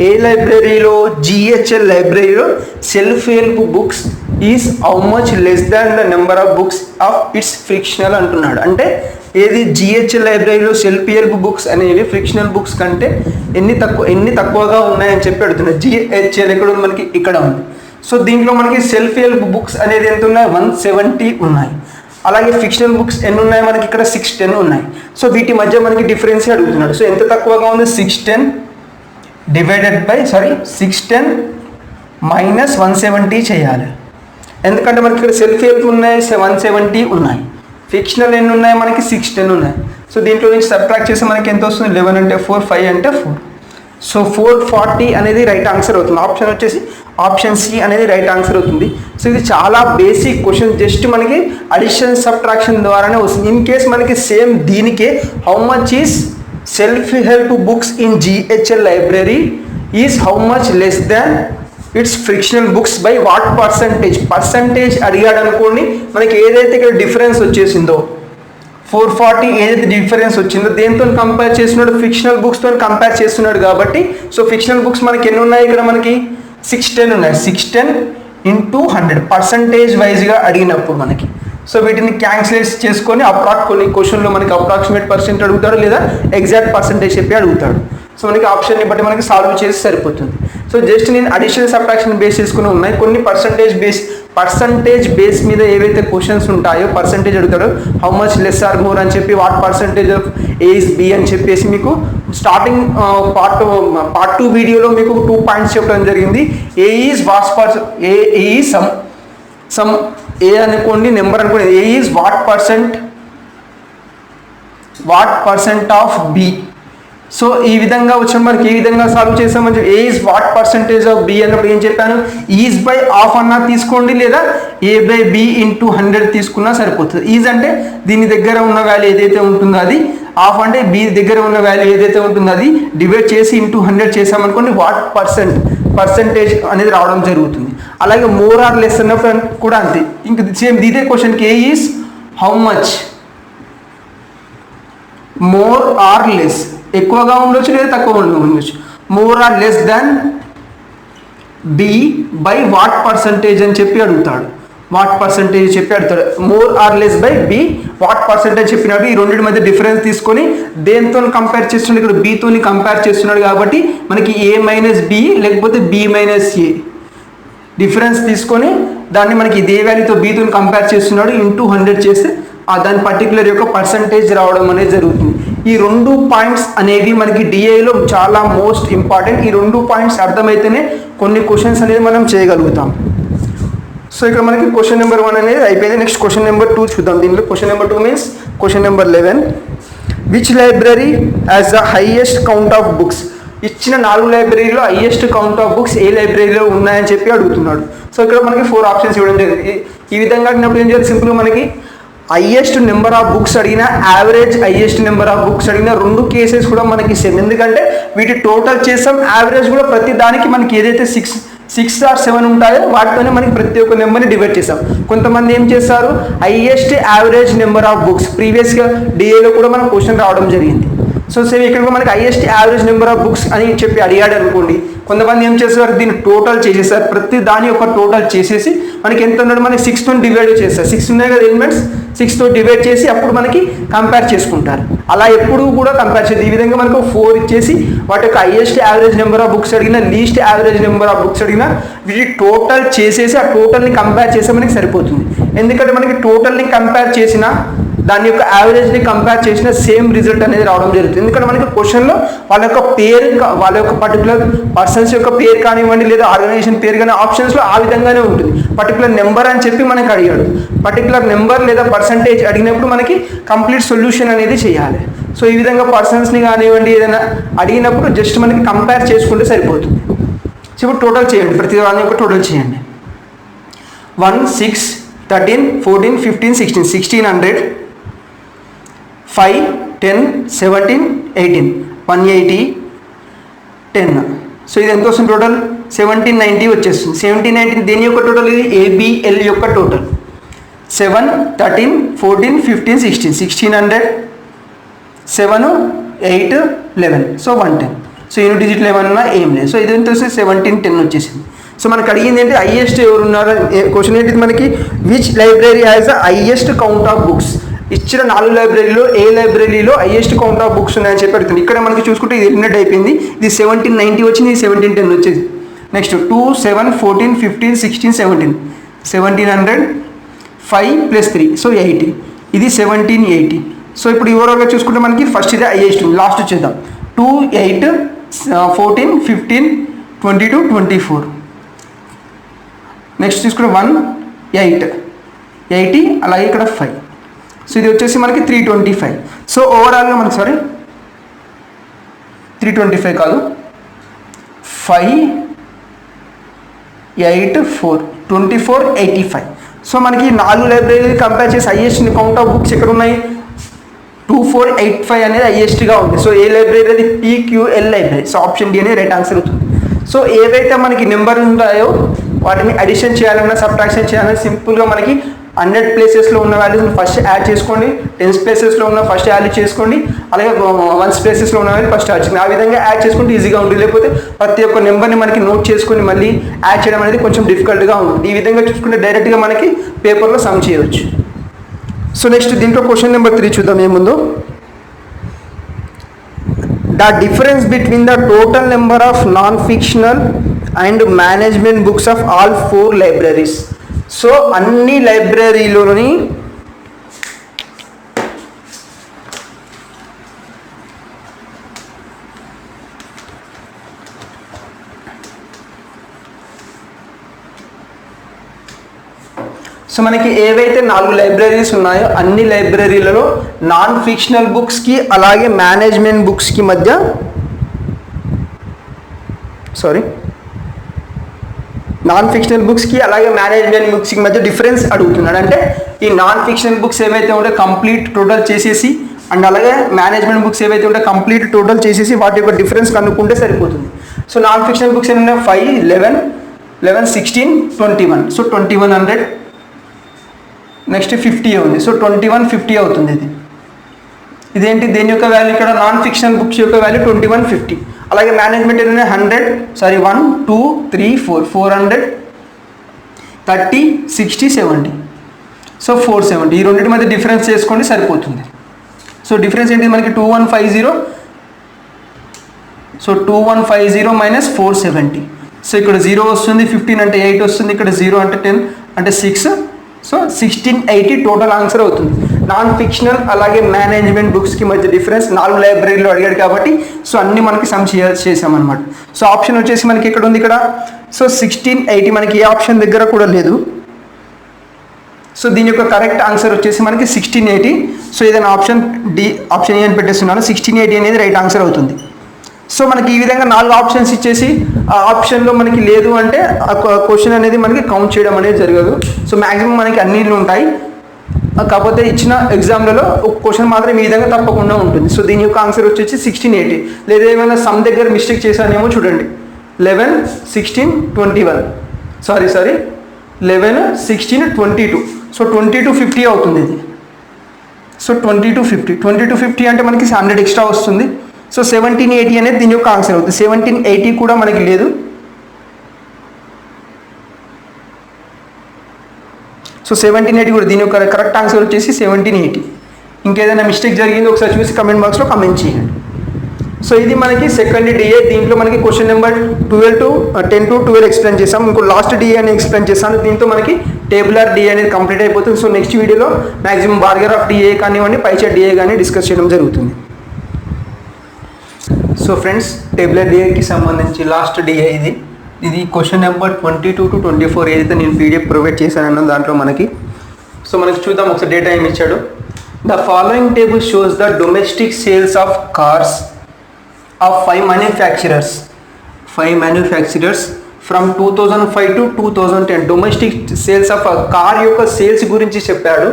ఏ లైబ్రరీలో? జిహెచ్ఎల్ లైబ్రరీలో self help books is how much less than the number of books of it's fictional అంటున్నాడు. అంటే ఏది? జిహెచ్ఎల్ లైబ్రరీలో సెల్ఫ్ హెల్ప్ బుక్స్ అనేవి ఫిక్షనల్ బుక్స్ కంటే ఎన్ని తక్కువగా ఉన్నాయని చెప్పి అడుగుతున్నాడు. జిహెచ్ఎల్ ఎక్కడ ఉంది? మనకి ఇక్కడ ఉంది. సో దీంట్లో మనకి సెల్ఫ్ హెల్ప్ బుక్స్ అనేది ఎంత ఉన్నాయి? 170 ఉన్నాయి. అలాగే ఫిక్షనల్ బుక్స్ ఎన్ని ఉన్నాయి? మనకి ఇక్కడ 610 ఉన్నాయి. సో వీటి మధ్య మనకి డిఫరెన్స్ అడుగుతున్నాడు. సో ఎంత తక్కువగా ఉంది? 610 మైనస్ 170 చేయాలి. ఎందుకంటే మనకి ఇక్కడ సెల్ఫ్ హెల్ప్ ఉన్నాయి 170 ఉన్నాయి, ఫిక్షనల్ ఎన్ని ఉన్నాయి? మనకి 610 ఉన్నాయి. సో దీంట్లో నుంచి సబ్ట్రాక్ట్ చేస్తే మనకి ఎంత వస్తుంది? 11 అంటే 4, 5 అంటే 4. సో 440 అనేది రైట్ ఆన్సర్ అవుతుంది. ఆప్షన్ వచ్చేసి ఆప్షన్ సి అనేది రైట్ ఆన్సర్ అవుతుంది. సో ఇది చాలా బేసిక్ క్వశ్చన్, జస్ట్ మనకి అడిషన్ సబ్ట్రాక్షన్ ద్వారానే వస్తుంది. ఇన్ కేస్ మనకి సేమ్ దీనికే how much is self help books in GHL library is how much less than it's fictional books by what percentage అడిగాడు అనుకోండి. మనకి ఏదైతే ఇక్కడ డిఫరెన్స్ వచ్చేసిందో 440 ఏదైతే డిఫరెన్స్ వచ్చిందో దేంతో కంపేర్ చేస్తున్నాడు? ఫిక్షనల్ బుక్స్తో కంపేర్ చేస్తున్నాడు కాబట్టి సో ఫిక్షనల్ బుక్స్ మనకి ఎన్ని ఉన్నాయి? ఇక్కడ మనకి 610 ఉన్నాయి. 610 into 100 పర్సంటేజ్ వైజ్గా అడిగినప్పుడు మనకి సో వీటిని క్యాన్సిలేట్ చేసుకొని కొన్ని క్వశ్చన్లో మనకి అప్రాక్సిమేట్ పర్సెంట్ అడుగుతాడు లేదా ఎగ్జాక్ట్ పర్సంటేజ్ చెప్పి అడుగుతాడు. సో మనకి ఆప్షన్ని బట్టి మనకి సాల్వ్ చేసి సరిపోతుంది. సో జస్ట్ నేను అడిషనల్ సబ్ట్రాక్షన్ బేస్ చేసుకుని ఉన్నాయి. కొన్ని పర్సంటేజ్ బేస్ మీద ఏవైతే క్వశ్చన్స్ ఉంటాయో పర్సంటేజ్ అడుగుతాడో how much less or more అని చెప్పి what percentage of A is B అని చెప్పేసి మీకు స్టార్టింగ్ పార్ట్ 2 వీడియోలో మీకు 2 పాయింట్స్ చెప్పడం జరిగింది. ఏ ఈజ్ సమ్ ఏ అనుకోండి, నెంబర్ అనుకోండి. A is what percent of B. So ఈ విధంగా వచ్చిన మనకి ఏ విధంగా సాల్వ్ చేసామని చెప్పి A is what percentage of B అన్నప్పుడు ఏం చెప్పాను? ఈజ్ బై ఆఫ్ అన్నా తీసుకోండి లేదా ఏ బై బి ఇంటూ 100 తీసుకున్నా సరిపోతుంది. ఈజ్ అంటే దీని దగ్గర ఉన్న వాల్యూ ఏదైతే ఉంటుందో అది, ఆఫ్ అంటే బి దగ్గర ఉన్న వాల్యూ ఏదైతే ఉంటుందో అది డివైడ్ చేసి ఇంటూ 100 చేసామనుకోండి వాట్ పర్సంటేజ్ అనేది రావడం జరుగుతుంది. అలాగే మోర్ ఆర్ లెస్ అన్నప్పుడు కూడా అంతే. ఇంక సేమ్ ఇదే క్వశ్చన్కి A is how much more or less, ఎక్కువగా ఉండొచ్చు లేదా తక్కువ ఉండొచ్చు. More or less than B by what percentage అని చెప్పి అడుగుతాడు. వాట్ పర్సంటేజ్ చెప్పి అడుగుతాడు. More or less by B what percentage చెప్పినప్పుడు ఈ రెండింటి మధ్య డిఫరెన్స్ తీసుకొని దేంతో కంపేర్ చేస్తున్నాడు? ఇక్కడ బితో కంపేర్ చేస్తున్నాడు కాబట్టి మనకి ఏ మైనస్ బి లేకపోతే బి మైనస్ ఏ డిఫరెన్స్ తీసుకొని దాన్ని మనకి ఇదే వాల్యూతో బితో కంపేర్ చేస్తున్నాడు. ఇంటూ 100 చేస్తే దాని పర్టికులర్ యొక్క పర్సంటేజ్ రావడం అనేది జరుగుతుంది. ఈ 2 పాయింట్స్ అనేవి మనకి డిఐలో చాలా మోస్ట్ ఇంపార్టెంట్. ఈ 2 పాయింట్స్ అర్థమైతేనే కొన్ని క్వశ్చన్స్ అనేది మనం చేయగలుగుతాం. సో ఇక్కడ మనకి క్వశ్చన్ నెంబర్ 1 అనేది అయిపోయింది. నెక్స్ట్ క్వశ్చన్ నెంబర్ 2 చూద్దాం. దీనిలో question number 2 means question number 11, which library as the highest count of books. ఇచ్చిన 4 లైబ్రరీలో హైయెస్ట్ కౌంట్ ఆఫ్ బుక్స్ ఏ లైబ్రరీలో ఉన్నాయని చెప్పి అడుగుతున్నాడు. సో ఇక్కడ మనకి 4 ఆప్షన్స్ ఇవ్వడం జరిగింది. ఈ విధంగా అడిగినప్పుడు ఏం చేయాలి? సింపుల్గా మనకి హైయెస్ట్ నెంబర్ ఆఫ్ బుక్స్ అడిగిన, average highest number of books అడిగిన 2 కేసెస్ కూడా మనకి సేమ్. ఎందుకంటే వీటి టోటల్ చేసాం, యావరేజ్ కూడా ప్రతి దానికి మనకి ఏదైతే 6 or 7 ఉంటాయో వాటితోనే మనకి ప్రతి ఒక్క నెంబర్ని డివైడ్ చేసాం. కొంతమంది ఏం చేస్తారు? Highest average number of books, ప్రీవియస్గా డిఏలో కూడా మనకు క్వశ్చన్ రావడం జరిగింది. సో సేమ్ ఇక్కడ కూడా మనకి highest average number of books అని చెప్పి అడిగాడు అనుకోండి. కొంతమంది ఏం చేస్తారు? దీన్ని టోటల్ చేసేసారు. ప్రతి దాని యొక్క టోటల్ చేసేసి మనకి ఎంత ఉన్నాడు? మనకి 6తో డివైడ్ చేస్తారు. 6 ఉన్నాయి కదా ఎలిమెంట్స్, 6తో డివైడ్ చేసి అప్పుడు మనకి కంపేర్ చేసుకుంటారు. అలా ఎప్పుడు కూడా కంపేర్ చేసి ఈ విధంగా మనకు 4 ఇచ్చేసి వాటి యొక్క highest average number of books అడిగినా, least average number of books అడిగినా వీటి టోటల్ చేసేసి ఆ టోటల్ని కంపేర్ చేస్తే మనకి సరిపోతుంది. ఎందుకంటే మనకి టోటల్ని కంపేర్ చేసిన దాని యొక్క యావరేజ్ని కంపేర్ చేసిన సేమ్ రిజల్ట్ అనేది రావడం జరుగుతుంది. ఎందుకంటే మనకి క్వశ్చన్లో వాళ్ళ యొక్క పేరు, వాళ్ళ యొక్క పర్టికులర్ పర్సన్స్ యొక్క పేరు కానివ్వండి లేదా ఆర్గనైజేషన్ పేరు కానీ ఆప్షన్స్లో ఆ విధంగానే ఉంటుంది. పర్టికులర్ నెంబర్ అని చెప్పి మనకి అడిగాడు. పర్టికులర్ నెంబర్ లేదా పర్సంటేజ్ అడిగినప్పుడు మనకి కంప్లీట్ సొల్యూషన్ అనేది చేయాలి. సో ఈ విధంగా పర్సన్స్ని కానివ్వండి ఏదైనా అడిగినప్పుడు జస్ట్ మనకి కంపేర్ చేసుకుంటే సరిపోతుంది. సో ఇప్పుడు టోటల్ చేయండి, ప్రతి దాని యొక్క టోటల్ చేయండి. 1, 6, 13, 14, 15, 16, 1600, 5, 10, 17, 18, 180, 10. సో ఇది ఎంత వస్తుంది టోటల్? 1790 వచ్చేస్తుంది. 1790 దేని యొక్క టోటల్? ఇది ABL యొక్క టోటల్. 7, 13, 14, 15, 16, 1600, 7, 8, 11, సో 110. సో యూనిట్ డిజిట్లు ఏమన్నా ఏం లేదు. సో ఇది ఎంత వస్తుంది? 1710 వచ్చేసింది. సో మనకు అడిగింది ఏంటి? హైయెస్ట్ ఎవరు ఉన్నారు క్వశ్చన్ ఏంటిది మనకి? Which library has the highest count of books? ఇచ్చిన 4 లైబ్రరీలో ఏ లైబ్రరీలో హైయెస్ట్ కౌంట్ ఆఫ్ బుక్స్ ఉన్నాయని చెప్పి అడుగుతుంది. ఇక్కడ మనకి చూసుకుంటే ఇది ఎలిమినేట్ అయిపోయింది. ఇది 1790 వచ్చింది, ఇది 1710 వచ్చేది. Next 2, 7, 14, 15, 16, 17, 1700, 5 + 3, so 80. ఇది 1780. సో ఇప్పుడు ఓవరాల్గా చూసుకుంటే మనకి ఫస్ట్ ఇది హైయెస్ట్, లాస్ట్ వచ్చేద్దాం. 2, 8, 14, 15, 22, 24. నెక్స్ట్ తీసుకుంటే 1, 8, 80, అలాగే ఇక్కడ 5. సో ఇది వచ్చేసి మనకి 325. సో ఓవరాల్గా మనకి 325 కాదు, 5, 8, 4, 24, 85. సో మనకి 4 లైబ్రరీ కంపేర్ చేసి హైయెస్ట్ కౌంట్ ఆఫ్ బుక్స్ ఎక్కడ ఉన్నాయి? 2485 అనేది హైయెస్ట్గా ఉంది. సో ఏ లైబ్రరీ? అది PQL library. So option D అనేది రైట్ ఆన్సర్ అవుతుంది. సో ఏవైతే మనకి నెంబర్ ఉంటాయో వాటిని అడిషన్ చేయాలన్నా సబ్ట్రాక్షన్ చేయాలన్నా సింపుల్గా మనకి 100 ప్లేసెస్లో ఉన్న వాల్యూస్ని ఫస్ట్ యాడ్ చేసుకోండి, 10 ప్లేసెస్లో ఉన్న ఫస్ట్ యాడ్ చేసుకోండి, అలాగే 1 ప్లేసెస్లో ఉన్న వాల్యూ ఫస్ట్ యాడ్ చేసుకోండి. ఆ విధంగా యాడ్ చేసుకుంటే ఈజీగా ఉంటుంది. లేకపోతే ప్రతి ఒక్క నెంబర్ని మనకి నోట్ చేసుకొని మళ్ళీ యాడ్ చేయడం అనేది కొంచెం డిఫికల్ట్గా ఉంటుంది. ఈ విధంగా చూసుకుంటే డైరెక్ట్గా మనకి పేపర్లో సమ్ చేయవచ్చు. సో నెక్స్ట్ దీంట్లో క్వశ్చన్ నెంబర్ 3 చూద్దాం ఏముందో. The difference between the total number of non fictional and management books of all 4 libraries. So అన్ని లైబ్రరీలోని సో మనకి ఏవైతే 4 లైబ్రరీస్ ఉన్నాయో అన్ని లైబ్రరీలలో నాన్ ఫిక్షనల్ బుక్స్కి అలాగే మేనేజ్మెంట్ బుక్స్కి మధ్య నాన్ ఫిక్షనల్ బుక్స్కి అలాగే మేనేజ్మెంట్ బుక్స్కి మధ్య డిఫరెన్స్ అడుగుతున్నాడు. అంటే ఈ నాన్ ఫిక్షనల్ బుక్స్ ఏవైతే ఉంటాయో కంప్లీట్ టోటల్ చేసేసి అండ్ అలాగే మేనేజ్మెంట్ బుక్స్ ఏవైతే ఉంటాయో కంప్లీట్ టోటల్ చేసేసి వాటి యొక్క డిఫరెన్స్ కనుక్కుంటే సరిపోతుంది. సో నాన్ ఫిక్షనల్ బుక్స్ ఏమైనా 5, 11, 16, 21. సో 2100. నెక్స్ట్ 50 ఉంది. సో 2150 అవుతుంది. ఇదేంటి? దేని యొక్క వాల్యూ? ఇక్కడ నాన్ ఫిక్షనల్ బుక్స్ యొక్క వాల్యూ 2150. అలాగే మేనేజ్మెంట్ ఏదైనా 100, 1, 2, 3, 4, 400, 30, 60, 70. సో 470. ఈ రెండింటి మధ్య డిఫరెన్స్ చేసుకోండి సరిపోతుంది. సో డిఫరెన్స్ ఏంటి మనకి? 2150. So 2150 minus 470. సో ఇక్కడ 0 వస్తుంది, 15 అంటే 8 వస్తుంది, ఇక్కడ 0 అంటే 10 అంటే 6. సో 1680 టోటల్ ఆన్సర్ అవుతుంది. నాన్ ఫిక్షనల్ అలాగే మేనేజ్మెంట్ బుక్స్కి మధ్య డిఫరెన్స్ 4 లైబ్రరీలో అడిగాడు కాబట్టి సో అన్ని మనకి సమ్ చేసామన్నమాట. సో ఆప్షన్ వచ్చేసి మనకి ఇక్కడ ఉంది. ఇక్కడ సో 1680 మనకి ఏ ఆప్షన్ దగ్గర కూడా లేదు. సో దీని యొక్క కరెక్ట్ ఆన్సర్ వచ్చేసి మనకి 1680. సో ఏదైనా ఆప్షన్ డి, ఆప్షన్ ఏ అని పెట్టేస్తున్నాను. 1680 అనేది రైట్ ఆన్సర్ అవుతుంది. సో మనకి ఈ విధంగా 4 ఆప్షన్స్ ఇచ్చేసి ఆ ఆప్షన్లో మనకి లేదు అంటే ఆ క్వశ్చన్ అనేది మనకి కౌంట్ చేయడం అనేది జరగదు. సో మ్యాక్సిమం మనకి అన్నిళ్ళు ఉంటాయి, కాకపోతే ఇచ్చిన ఎగ్జామ్లలో ఒక క్వశ్చన్ మాత్రం ఈ విధంగా తప్పకుండా ఉంటుంది. సో దీని యొక్క ఆన్సర్ వచ్చేసి 1680. లేదా ఏమైనా సమ్ దగ్గర మిస్టేక్ చేశానేమో చూడండి. 11, 16, 21. సారీ 11, 16, 22. సో 2250 అవుతుంది ఇది. సో 2250 అంటే మనకి 100 ఎక్స్ట్రా వస్తుంది. సో 1780 అనేది దీని యొక్క ఆన్సర్ అవుతుంది. 1780 కూడా మనకి లేదు. సో 1780 కూడా దీని యొక్క కరెక్ట్ ఆన్సర్ వచ్చేసి 1780. ఇంకేదైనా మిస్టేక్ జరిగిందో ఒకసారి చూసి కమెంట్ బాక్స్లో కమెంట్ చేయండి. సో ఇది మనకి సెకండ్ డిఏ. దీంట్లో మనకి క్వశ్చన్ నెంబర్ 10 to 12 ఎక్స్ప్లెయిన్ చేసాం. ఇంకో లాస్ట్ డిఏ అని ఎక్స్ప్లెయిన్ చేస్తాను. దీంతో మనకి టేబులర్ డిఏ అనేది కంప్లీట్ అయిపోతుంది. సో నెక్స్ట్ వీడియోలో మ్యాక్సిమం బార్గర్ ఆఫ్ డిఏ కానివ్వండి, పైచా డిఏ కానీ డిస్కస్ చేయడం జరుగుతుంది. సో ఫ్రెండ్స్, టేబులర్ డిఏకి సంబంధించి లాస్ట్ డిఏ ఇది క్వశ్చన్ నెంబర్ 22 to 24 ఏదైతే నేను పీడిఎఫ్ ప్రొవైడ్ చేశానో దాంట్లో మనకి చూద్దాం ఒకసారి. డేటా ఏమి ఇచ్చాడు. The following table shows the domestic sales of cars of 5 manufacturers from 2005 to 2010. Domestic sales of car యొక్క సేల్స్ గురించి చెప్పాడు.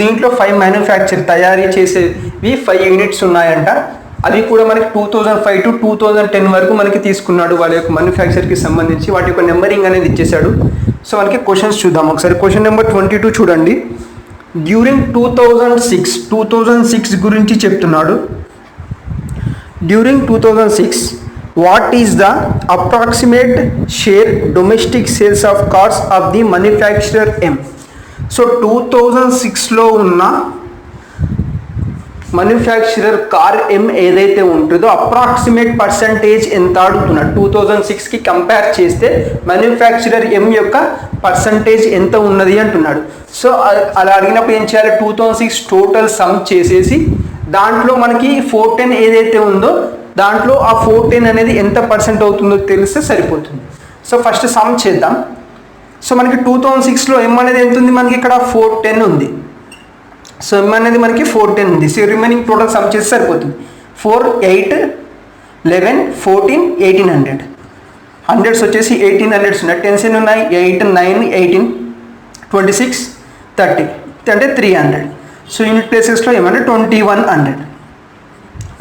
దీంట్లో 5 మ్యానుఫ్యాక్చర్ తయారీ చేసేవి 5 యూనిట్స్ ఉన్నాయంట. అవి కూడా మనకి 2005 to 2010 వరకు మనకి తీసుకున్నాడు. వాళ్ళ యొక్క మ్యానుఫ్యాక్చర్కి సంబంధించి వాటి యొక్క నెంబరింగ్ అనేది ఇచ్చేసాడు. సో మనకి క్వశ్చన్స్ చూద్దాం ఒకసారి. క్వశ్చన్ నెంబర్ 22 చూడండి. డ్యూరింగ్ 2006 గురించి చెప్తున్నాడు. During 2006 what is the approximate share domestic sales of cars of the manufacturer M. So 2006లో ఉన్న మ్యానుఫ్యాక్చరర్ కార్ ఎం ఏదైతే ఉంటుందో అప్రాక్సిమేట్ పర్సంటేజ్ ఎంత అడుగుతున్నాడు. 2006కి కంపేర్ చేస్తే మ్యానుఫ్యాక్చరర్ ఎం యొక్క పర్సంటేజ్ ఎంత ఉన్నది అంటున్నాడు. సో అలా అడిగినప్పుడు ఏం చేయాలి, 2006 టోటల్ సమ్ చేసేసి దాంట్లో మనకి 410 ఏదైతే ఉందో దాంట్లో ఆ 410 అనేది ఎంత పర్సెంట్ అవుతుందో తెలిస్తే సరిపోతుంది. సో ఫస్ట్ సమ్ చేద్దాం. సో మనకి 2006లో ఎం అనేది ఎంత ఉంది, మనకి ఇక్కడ 410 ఉంది. సో ఎం అనేది మనకి 410 ఉంది. సో రిమైనింగ్ టోటల్ సమ్ చేస్తే సరిపోతుంది. 4, 8, 11, 14, 1800. హండ్రెడ్స్ వచ్చేసి 1800 ఉన్నాయి. 10s ఎన్ని ఉన్నాయి, 8, 9, 18, 26, 30 అంటే 300. సో యూనిట్ ప్లేసెస్లో ఏమంటే 2100.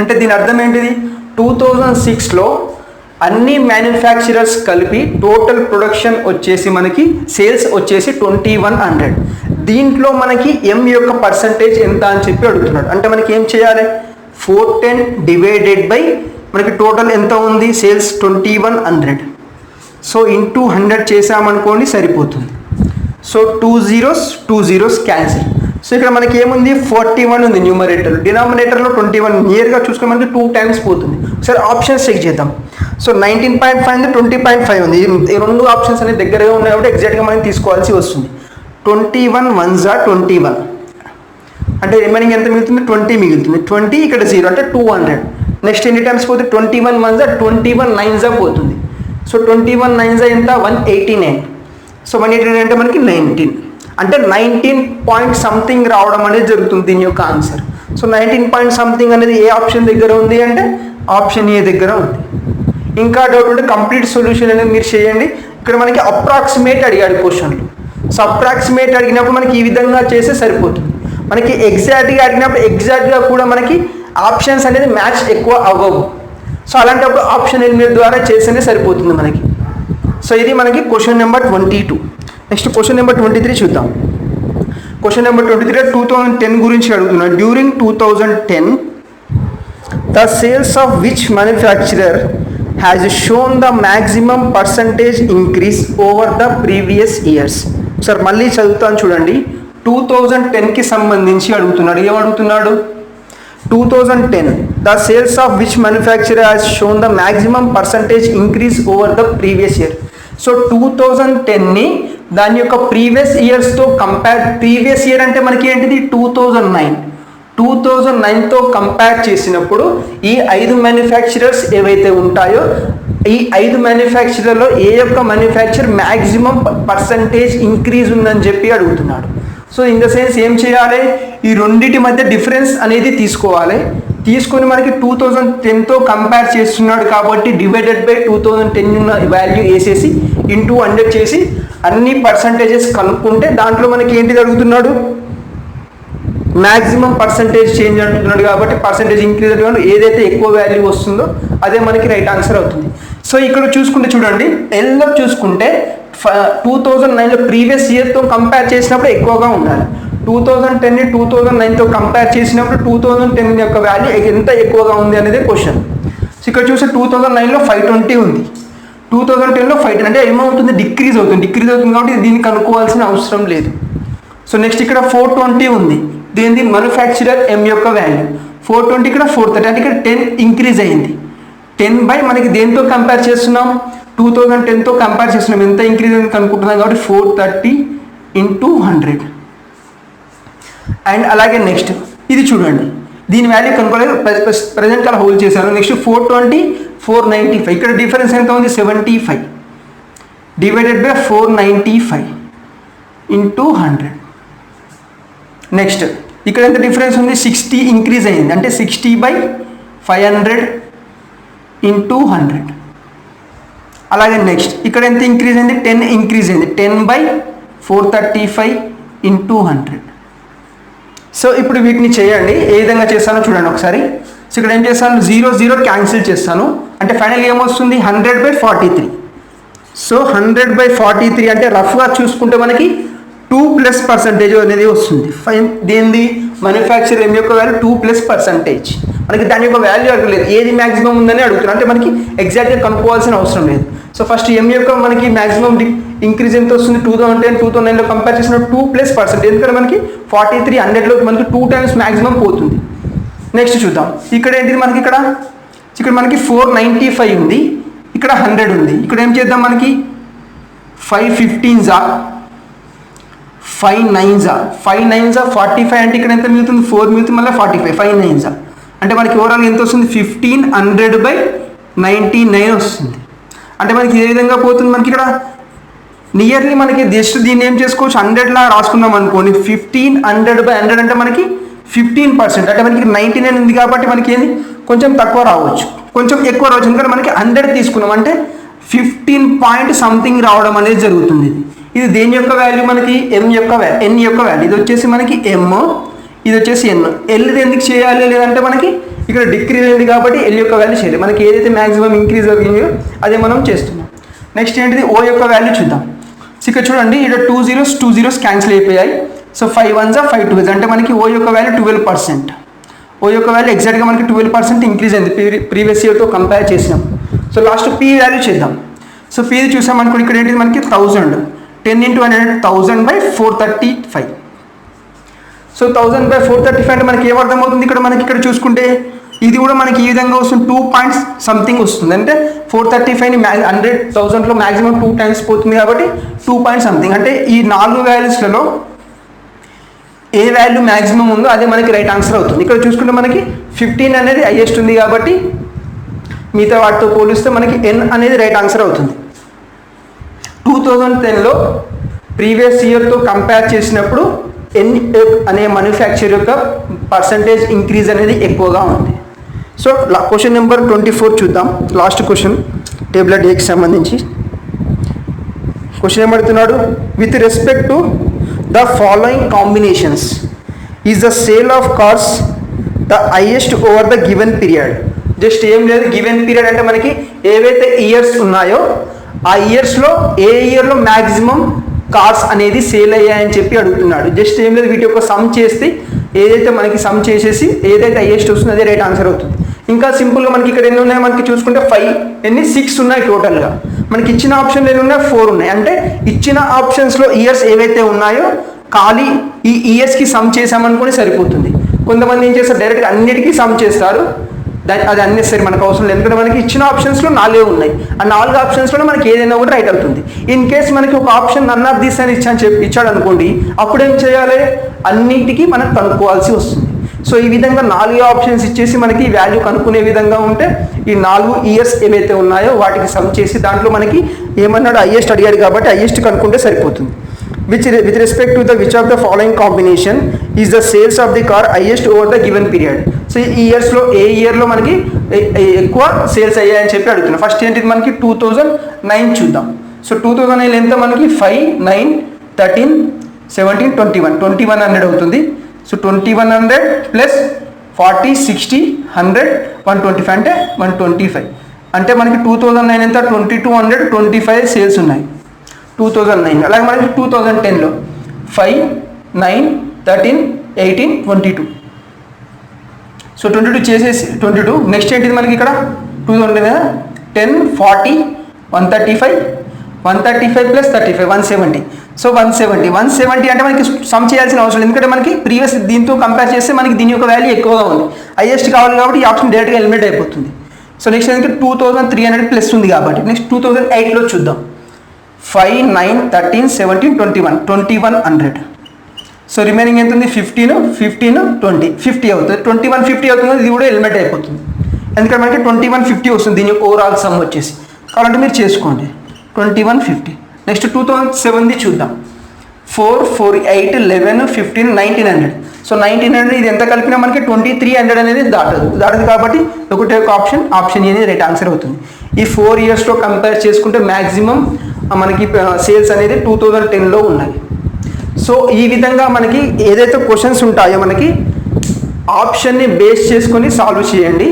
అంటే దీని అర్థం ఏంటిది, 2006లో అన్ని మ్యానుఫ్యాక్చరర్స్ కలిపి టోటల్ ప్రొడక్షన్ వచ్చేసి మనకి సేల్స్ వచ్చేసి 2100. దీంట్లో మనకి ఎం యొక్క పర్సంటేజ్ ఎంత అని చెప్పి అడుగుతున్నాడు. అంటే మనకి ఏం చేయాలి, 410 డివైడెడ్ బై మనకి టోటల్ ఎంత ఉంది సేల్స్ 2100. సో ఇంటూ 100 చేసామనుకోండి సరిపోతుంది. So 2 zeros cancel. సో ఇక్కడ మనకి ఏముంది, 41 ఉంది న్యూమరేటర్. డినామినేటర్లో 21 నియర్గా చూసుకుని మనకి 2 times పోతుంది. సరే ఆప్షన్స్ చెక్ చేద్దాం. సో 19.5 ఉంది, 20.5 ఉంది. ఈ రెండు ఆప్షన్స్ అనేది దగ్గరగా ఉన్నాయి కాబట్టి ఎగ్జాక్ట్గా మనం తీసుకోవాల్సి వస్తుంది. 21 1s are 21 అంటే రిమైనింగ్ ఎంత మిగులుతుంది, 20 మిగులుతుంది. 20 ఇక్కడ 0 అంటే 200. నెక్స్ట్ ఎన్ని టైమ్స్ పోతే 21 1s are 21 9s పోతుంది. సో 21 9s ఎంత, 189. సో 189 అంటే మనకి 19 అంటే 19 పాయింట్ సంథింగ్ రావడం అనేది జరుగుతుంది దీని యొక్క ఆన్సర్. సో 19 పాయింట్ సంథింగ్ అనేది ఏ ఆప్షన్ దగ్గర ఉంది అంటే ఆప్షన్ ఏ దగ్గర ఉంది. ఇంకా డౌట్ ఉంటే కంప్లీట్ సొల్యూషన్ అనేది మీరు చేయండి. ఇక్కడ మనకి అప్రాక్సిమేట్ అడిగాడు క్వశ్చన్లు. సో అప్రాక్సిమేట్ అడిగినప్పుడు మనకి ఈ విధంగా చేస్తే సరిపోతుంది. మనకి ఎగ్జాక్ట్గా అడిగినప్పుడు ఎగ్జాక్ట్గా కూడా మనకి ఆప్షన్స్ అనేది మ్యాచ్ ఎక్కువ అవ్వవు. సో అలాంటప్పుడు ఆప్షన్ ఎలిమినేట్ ద్వారా చేస్తేనే సరిపోతుంది మనకి. సో ఇది మనకి question number 22. Next question number 23 చూద్దాం. క్వశ్చన్ నెంబర్ 23 2010 గురించి అడుగుతున్నాడు. During 2010 the sales of which manufacturer has shown the maximum percentage increase over the previous years. Sir మళ్ళీ చదువుతాను చూడండి. 2010కి సంబంధించి అడుగుతున్నాడు. ఏమడుగుతున్నాడు, 2010 the sales of which manufacturer has shown the maximum percentage increase over the previous year. So 2010ని దాని యొక్క ప్రీవియస్ ఇయర్స్తో కంపేర్, ప్రీవియస్ ఇయర్ అంటే మనకి ఏంటిది 2009తో కంపేర్ చేసినప్పుడు ఈ 5 మ్యానుఫ్యాక్చరర్స్ ఏవైతే ఉంటాయో ఈ 5 మ్యానుఫ్యాక్చరర్లో ఏ యొక్క మ్యానుఫ్యాక్చర్ మ్యాక్సిమం పర్సంటేజ్ ఇంక్రీజ్ ఉందని చెప్పి అడుగుతున్నాడు. సో ఇన్ ద సెన్స్ ఏం చేయాలి, ఈ రెండింటి మధ్య డిఫరెన్స్ అనేది తీసుకోవాలి. తీసుకొని మనకి 2010తో కంపేర్ చేస్తున్నాడు కాబట్టి డివైడెడ్ బై 2010 ఉన్న వాల్యూ వేసేసి ఇంటూ 100 చేసి అన్ని పర్సంటేజెస్ కనుక్కుంటే దాంట్లో మనకి ఏంటిది అడుగుతున్నాడు, మ్యాక్సిమం పర్సంటేజ్ చేంజ్ అంటున్నాడు కాబట్టి పర్సంటేజ్ ఇంక్రీజ్ అడుగుతున్నాడు. ఏదైతే ఎక్కువ వాల్యూ వస్తుందో అదే మనకి రైట్ ఆన్సర్ అవుతుంది. సో ఇక్కడ చూసుకుంటే చూడండి, ఎల్లో చూసుకుంటే 2009లో ప్రీవియస్ ఇయర్తో కంపేర్ చేసినప్పుడు ఎక్కువగా ఉండాలి. 2010ని 2009తో కంపేర్ చేసినప్పుడు 2010 యొక్క వాల్యూ ఎంత ఎక్కువగా ఉంది అనేది క్వశ్చన్. సో ఇక్కడ చూస్తే 2009లో 520 ఉంది, 2010లో 510 అంటే ఏమవుతుంది, డిక్రీజ్ అవుతుంది కాబట్టి దీన్ని కనుక్కోవాల్సిన అవసరం లేదు. సో నెక్స్ట్ ఇక్కడ 420 ఉంది, దీనిది మ్యానుఫ్యాక్చరర్ ఎం యొక్క వాల్యూ. 420 ఇక్కడ 430 అంటే ఇక్కడ 10 ఇంక్రీజ్ అయ్యింది. 10 బై మనకి దేంతో కంపేర్ చేస్తున్నాం, 2010తో కంపేర్ చేస్తున్నాం. ఎంత ఇంక్రీజ్ అయింది కనుక్కుంటున్నాం కాబట్టి 430 × 100. అండ్ అలాగే నెక్స్ట్ ఇది చూడండి, దీని వాల్యూ కనుక్కోలేదు, ప్రజెంట్ అలా హోల్డ్ చేశాను. నెక్స్ట్ 420 495 ఇక్కడ డిఫరెన్స్ ఎంత ఉంది 75 డివైడెడ్ బై 495 × 100. నెక్స్ట్ ఇక్కడ ఎంత డిఫరెన్స్ ఉంది 60 ఇంక్రీజ్ అయింది అంటే 60/500 × 100. అలాగే నెక్స్ట్ ఇక్కడ ఎంత ఇంక్రీజ్ అయింది 10 ఇంక్రీజ్ అయింది 10/435 × 100. సో ఇప్పుడు వీటిని చేయండి, ఏ విధంగా చేస్తానో చూడండి ఒకసారి. సో ఇక్కడ ఏం చేస్తాను 0 0 క్యాన్సిల్ చేస్తాను అంటే ఫైనల్ ఏమొస్తుంది 100/43. సో 100/43 అంటే రఫ్గా చూసుకుంటే మనకి 2+% అనేది వస్తుంది. దేనిది మ్యానుఫ్యాక్చర్ ఎం యొక్క వాల్యూ 2+%. మనకి దాని యొక్క వాల్యూ అడగలేదు, ఏది మ్యాక్సిమం ఉందని అడుగుతున్నాను అంటే మనకి ఎగ్జాక్ట్గా కనుక్కోవాల్సిన అవసరం లేదు. సో ఫస్ట్ ఎం యొక్క మనకి మ్యాక్సిమం ఇంక్రీజ్ ఎంత వస్తుంది 2010 2009లో కంపేర్ చేసిన 2+%. ఎందుకంటే మనకి 43 100లో మనకి 2 times మ్యాక్సిమం పోతుంది. నెక్స్ట్ చూద్దాం ఇక్కడ ఏంటిది మనకి ఇక్కడ మనకి 495 ఉంది, ఇక్కడ 100 ఉంది. ఇక్కడ ఏం చేద్దాం మనకి 5 15s 5 9s 45 అంటే ఇక్కడ ఎంత మిగులుతుంది 4 మిగులుతుంది, మళ్ళీ 45 5 9s అంటే మనకి ఓవరాల్ ఎంత వస్తుంది 1500/99 వస్తుంది. అంటే మనకి ఏ విధంగా పోతుంది మనకి ఇక్కడ నియర్లీ మనకి జస్ట్ దీన్ని ఏం చేసుకోవచ్చు 100లా రాసుకున్నాం అనుకోండి. 1500/100 అంటే మనకి 15%. అంటే మనకి 99 ఉంది కాబట్టి మనకి ఏంది కొంచెం తక్కువ రావచ్చు, కొంచెం ఎక్కువ రావచ్చు. ఎందుకంటే మనకి 100 తీసుకున్నాం అంటే 15 పాయింట్ సంథింగ్ రావడం అనేది జరుగుతుంది. ఇది దేని యొక్క వాల్యూ మనకి ఎన్ యొక్క వాల్యూ. ఇది వచ్చేసి మనకి ఎమ్, ఇది వచ్చేసి ఎన్. ఎల్ ఎందుకు చేయాలి లేదంటే మనకి ఇక్కడ డిక్రీజ్ అయింది కాబట్టి ఎల్ యొక్క వాల్యూ చేయాలి. మనకి ఏదైతే మ్యాక్సిమం ఇంక్రీజ్ అయ్యిందో అదే మనం చేస్తున్నాం. నెక్స్ట్ ఏంటిది ఓ యొక్క వాల్యూ చూద్దాం. సో ఇక్కడ చూడండి ఇక్కడ 2 zeros క్యాన్సిల్ అయిపోయాయి. సో 5 1s 5 2s అంటే మనకి ఓ యొక్క వాల్యూ 12%. ఓ యొక్క వాల్యూ ఎగ్జాక్ట్గా మనకి 12% ఇంక్రీజ్ అయింది ప్రీవియస్ ఇయర్తో కంపేర్ చేసినాం. సో లాస్ట్ పీ వాల్యూ చేద్దాం. సో పీ చూసామనుకోండి ఇక్కడ ఏంటిది మనకి 1000 10 × 100 1000/435. సో 1000/435 అంటే మనకి ఏమర్థమవుతుంది ఇక్కడ మనకి ఇక్కడ చూసుకుంటే ఇది కూడా మనకి ఈ విధంగా వస్తుంది 2 పాయింట్స్ సంథింగ్ వస్తుంది. అంటే 435ని 100,000లో మ్యాక్సిమం 2 times పోతుంది కాబట్టి 2 పాయింట్ సంథింగ్. అంటే ఈ 4 వాల్యూస్లలో ఏ వాల్యూ మ్యాక్సిమం ఉందో అదే మనకి రైట్ ఆన్సర్ అవుతుంది. ఇక్కడ చూసుకుంటే మనకి 15 అనేది హైయెస్ట్ ఉంది కాబట్టి మిగతా వాటితో పోలిస్తే మనకి ఎన్ అనేది రైట్ ఆన్సర్ అవుతుంది. 2010లో ప్రీవియస్ ఇయర్తో కంపేర్ చేసినప్పుడు ఎన్ అనే మ్యానుఫ్యాక్చర్ యొక్క పర్సంటేజ్ ఇంక్రీజ్ అనేది ఎక్కువగా ఉంది. సో క్వశ్చన్ నెంబర్ 24 చూద్దాం. లాస్ట్ క్వశ్చన్ టేబుల్ డేకి సంబంధించి క్వశ్చన్ ఏమడుతున్నాడు, with respect to the following combinations is the sale of cars the highest over the given period. Just ఏం లేదు, గివెన్ పీరియడ్ అంటే మనకి ఏవైతే ఇయర్స్ ఉన్నాయో ఆ ఇయర్స్లో ఏ ఇయర్లో మ్యాక్సిమం కార్స్ అనేది సేల్ అయ్యాయని చెప్పి అడుగుతున్నాడు. జస్ట్ ఏం లేదు, వీటి యొక్క సమ్ చేస్తే ఏదైతే మనకి సమ్ చేసేసి ఏదైతే హైయెస్ట్ వస్తుందో అదే రైట్ ఆన్సర్ అవుతుంది. ఇంకా సింపుల్గా మనకి ఇక్కడ ఎన్ని ఉన్నాయి మనకి చూసుకుంటే 6 ఉన్నాయి టోటల్గా. మనకి ఇచ్చిన ఆప్షన్లు ఎన్ని ఉన్నాయి 4 ఉన్నాయి. అంటే ఇచ్చిన ఆప్షన్స్లో ఇయర్స్ ఏవైతే ఉన్నాయో ఖాళీ ఈ ఇయర్స్కి సమ్ చేసామనుకుని సరిపోతుంది. కొంతమంది ఏం చేస్తారు డైరెక్ట్గా అన్నిటికీ సమ్ చేస్తారు, అది అన్నెసరీ మనకు అవసరం లేదు. ఎందుకంటే మనకి ఇచ్చిన ఆప్షన్స్లో 4 ఉన్నాయి. ఆ 4 ఆప్షన్స్లో మనకి ఏదైనా కూడా రైట్ అవుతుంది. ఇన్ కేస్ మనకి ఒక ఆప్షన్ నన్ ఆఫ్ దిస్ అని ఇచ్చాడు అనుకోండి, అప్పుడు ఏం చేయాలి అన్నిటికీ మనం కనుక్కోవాల్సి వస్తుంది. సో ఈ విధంగా 4 ఆప్షన్స్ ఇచ్చేసి మనకి వాల్యూ కనుక్కునే విధంగా ఉంటే ఈ 4 ఇయర్స్ ఏవైతే ఉన్నాయో వాటికి సమ్ చేసి దాంట్లో మనకి ఏమన్నాడు హైయెస్ట్ అడిగాడు కాబట్టి హైయెస్ట్ కనుక్కుంటే సరిపోతుంది. with respect to the which of the following combination is the sales of the car highest over the given period. So ఈ ఇయర్స్లో ఏ ఇయర్లో మనకి ఎక్కువ సేల్స్ అయ్యాయని చెప్పి అడుగుతున్నాం. ఫస్ట్ ఏంటిది మనకి 2009 చూద్దాం. సో 2009 ఎంత మనకి 5 9 13 17 2100 అవుతుంది. సో 2100 ప్లస్ 40 60 100 125 అంటే 125 అంటే మనకి 2009 ఎంత 2225 సేల్స్ ఉన్నాయి 2009. అలాగే మనకి 2010లో 5 9 13 18 22. సో 22 చేసేసి 22. నెక్స్ట్ ఏంటిది మనకి ఇక్కడ 2010 40 135 135 ప్లస్ 35 170. సో 170 అంటే మనకి సమ్ చేయాల్సిన అవసరం లేదు, ఎందుకంటే మనకి ప్రీవియస్ దీంతో కంపేర్ చేస్తే మనకి దీని యొక్క వాల్యూ ఎక్కువగా ఉంది. హైయెస్ట్ కావాలి కాబట్టి ఈ ఆప్షన్ డైరెక్ట్గా ఎలిమినేట్ అయిపోతుంది. సో నెక్స్ట్ ఏంటంటే 2300 ప్లస్ ఉంది కాబట్టి నెక్స్ట్ 2008లో చూద్దాం. 5, 9, 13, 17, 2100. సో రిమైనింగ్ ఎంత ఉంది? 15, 20 50 అవుతుంది. 2150 అవుతుంది, ఇది కూడా ఎలిమినేట్ అయిపోతుంది, ఎందుకంటే మనకి 2150 వస్తుంది దీని యొక్క ఓవరాల్ సమ్ వచ్చేసి. కావాలంటే మీరు చేసుకోండి 2150. నెక్స్ట్ 2007ది చూద్దాం. 4, 4, 8, 11, 15, 1900. సో 1900 ఇది ఎంత కలిపినా మనకి 2300 అనేది దాటదు కాబట్టి ఒకటే ఒక ఆప్షన్ అనేది రైట్ ఆన్సర్ అవుతుంది. ఈ 4 ఇయర్స్లో కంపేర్ చేసుకుంటే మ్యాక్సిమం మనకి సేల్స్ అనేది 2010లో ఉన్నాయి. సో ఈ విధంగా మనకి ఏదైతే క్వశ్చన్స్ ఉంటాయో మనకి ఆప్షన్ని బేస్ చేసుకొని సాల్వ్ చేయండి.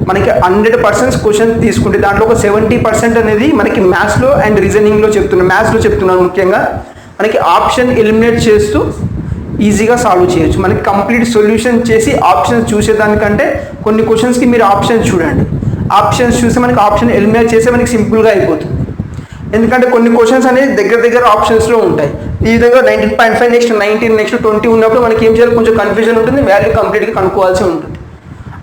మనకి 100% క్వశ్చన్ తీసుకుంటే దాంట్లో ఒక 70% అనేది మనకి మ్యాథ్స్లో అండ్ రీజనింగ్లో చెప్తున్నాను. ముఖ్యంగా మనకి ఆప్షన్ ఎలిమినేట్ చేస్తూ ఈజీగా సాల్వ్ చేయొచ్చు. మనకి కంప్లీట్ సొల్యూషన్ చేసి ఆప్షన్స్ చూసేదానికంటే కొన్ని క్వశ్చన్స్కి మీరు ఆప్షన్స్ చూడండి. ఆప్షన్స్ చూస్తే మనకి ఆప్షన్ ఎలిమినేట్ చేస్తే మనకి సింపుల్గా అయిపోతుంది, ఎందుకంటే కొన్ని క్వశ్చన్స్ అనేది దగ్గర ఆప్షన్స్లో ఉంటాయి. ఈ విధంగా 19.5 నెక్స్ట్ 19 నెక్స్ట్ 20 ఉన్నప్పుడు మనకి ఏం చేయాలి, కొంచెం కన్ఫ్యూజన్ ఉంటుంది, వాల్యూ కంప్లీట్గా కనుక్కోవాల్సి ఉంటుంది.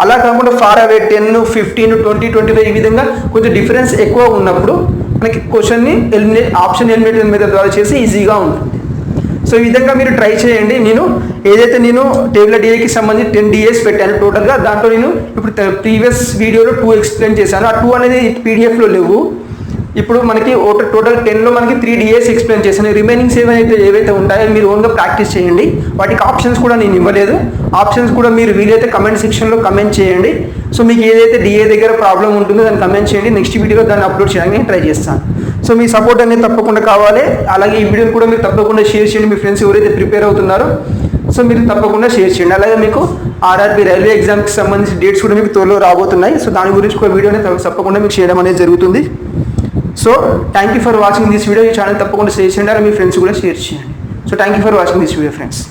అలా కాకుండా ఫార్ అవే 10, 15, 20, 25 ఈ విధంగా కొంచెం డిఫరెన్స్ ఎక్కువ ఉన్నప్పుడు మనకి క్వశ్చన్ని ఆప్షన్ ఎలిమినేట్ మెథడ్ ద్వారా చేసి ఈజీగా ఉంటుంది. సో ఈ విధంగా మీరు ట్రై చేయండి. నేను టేబుల్ డిఏకి సంబంధించి 10 డిఏస్ పెట్టాను టోటల్గా. దాంట్లో నేను ఇప్పుడు ప్రీవియస్ వీడియోలో 2 ఎక్స్ప్లెయిన్ చేశాను. ఆ 2 అనేది పీడిఎఫ్లో లేవు. ఇప్పుడు మనకి టోటల్ 10లో మనకి 3 డిఏస్ ఎక్స్ప్లెయిన్ చేశాను. రిమైనింగ్ ఏవైతే ఉంటాయో మీరు ఓన్గా ప్రాక్టీస్ చేయండి. వాటికి ఆప్షన్స్ కూడా నేను ఇవ్వలేదు. ఆప్షన్స్ కూడా మీరు వీలైతే కమెంట్ సెక్షన్లో కమెంట్ చేయండి. సో మీకు ఏదైతే డిఏ దగ్గర ప్రాబ్లం ఉంటుందో దాన్ని కమెంట్ చేయండి. నెక్స్ట్ వీడియోలో దాన్ని అప్లోడ్ చేయడానికి ట్రై చేస్తాను. సో మీ సపోర్ట్ అనేది తప్పకుండా కావాలి. అలాగే ఈ వీడియోని కూడా మీరు తప్పకుండా షేర్ చేయండి. మీ ఫ్రెండ్స్ ఎవరైతే ప్రిపేర్ అవుతున్నారో సో మీరు తప్పకుండా షేర్ చేయండి. అలాగే మీకు ఆర్ఆర్బీ రైల్వే ఎగ్జామ్కి సంబంధించి డేట్స్ కూడా మీకు త్వరలో రాబోతున్నాయి. సో దాని గురించి కూడా వీడియోని తప్పకుండా మీకు చేయడం అనేది జరుగుతుంది. So thank you for watching this video. ఈ ఛానల్ తప్పకుండా షేర్ చేయండి, అలాగే మీ ఫ్రెండ్స్ కూడా షేర్ చేయండి. So thank you for watching this video friends.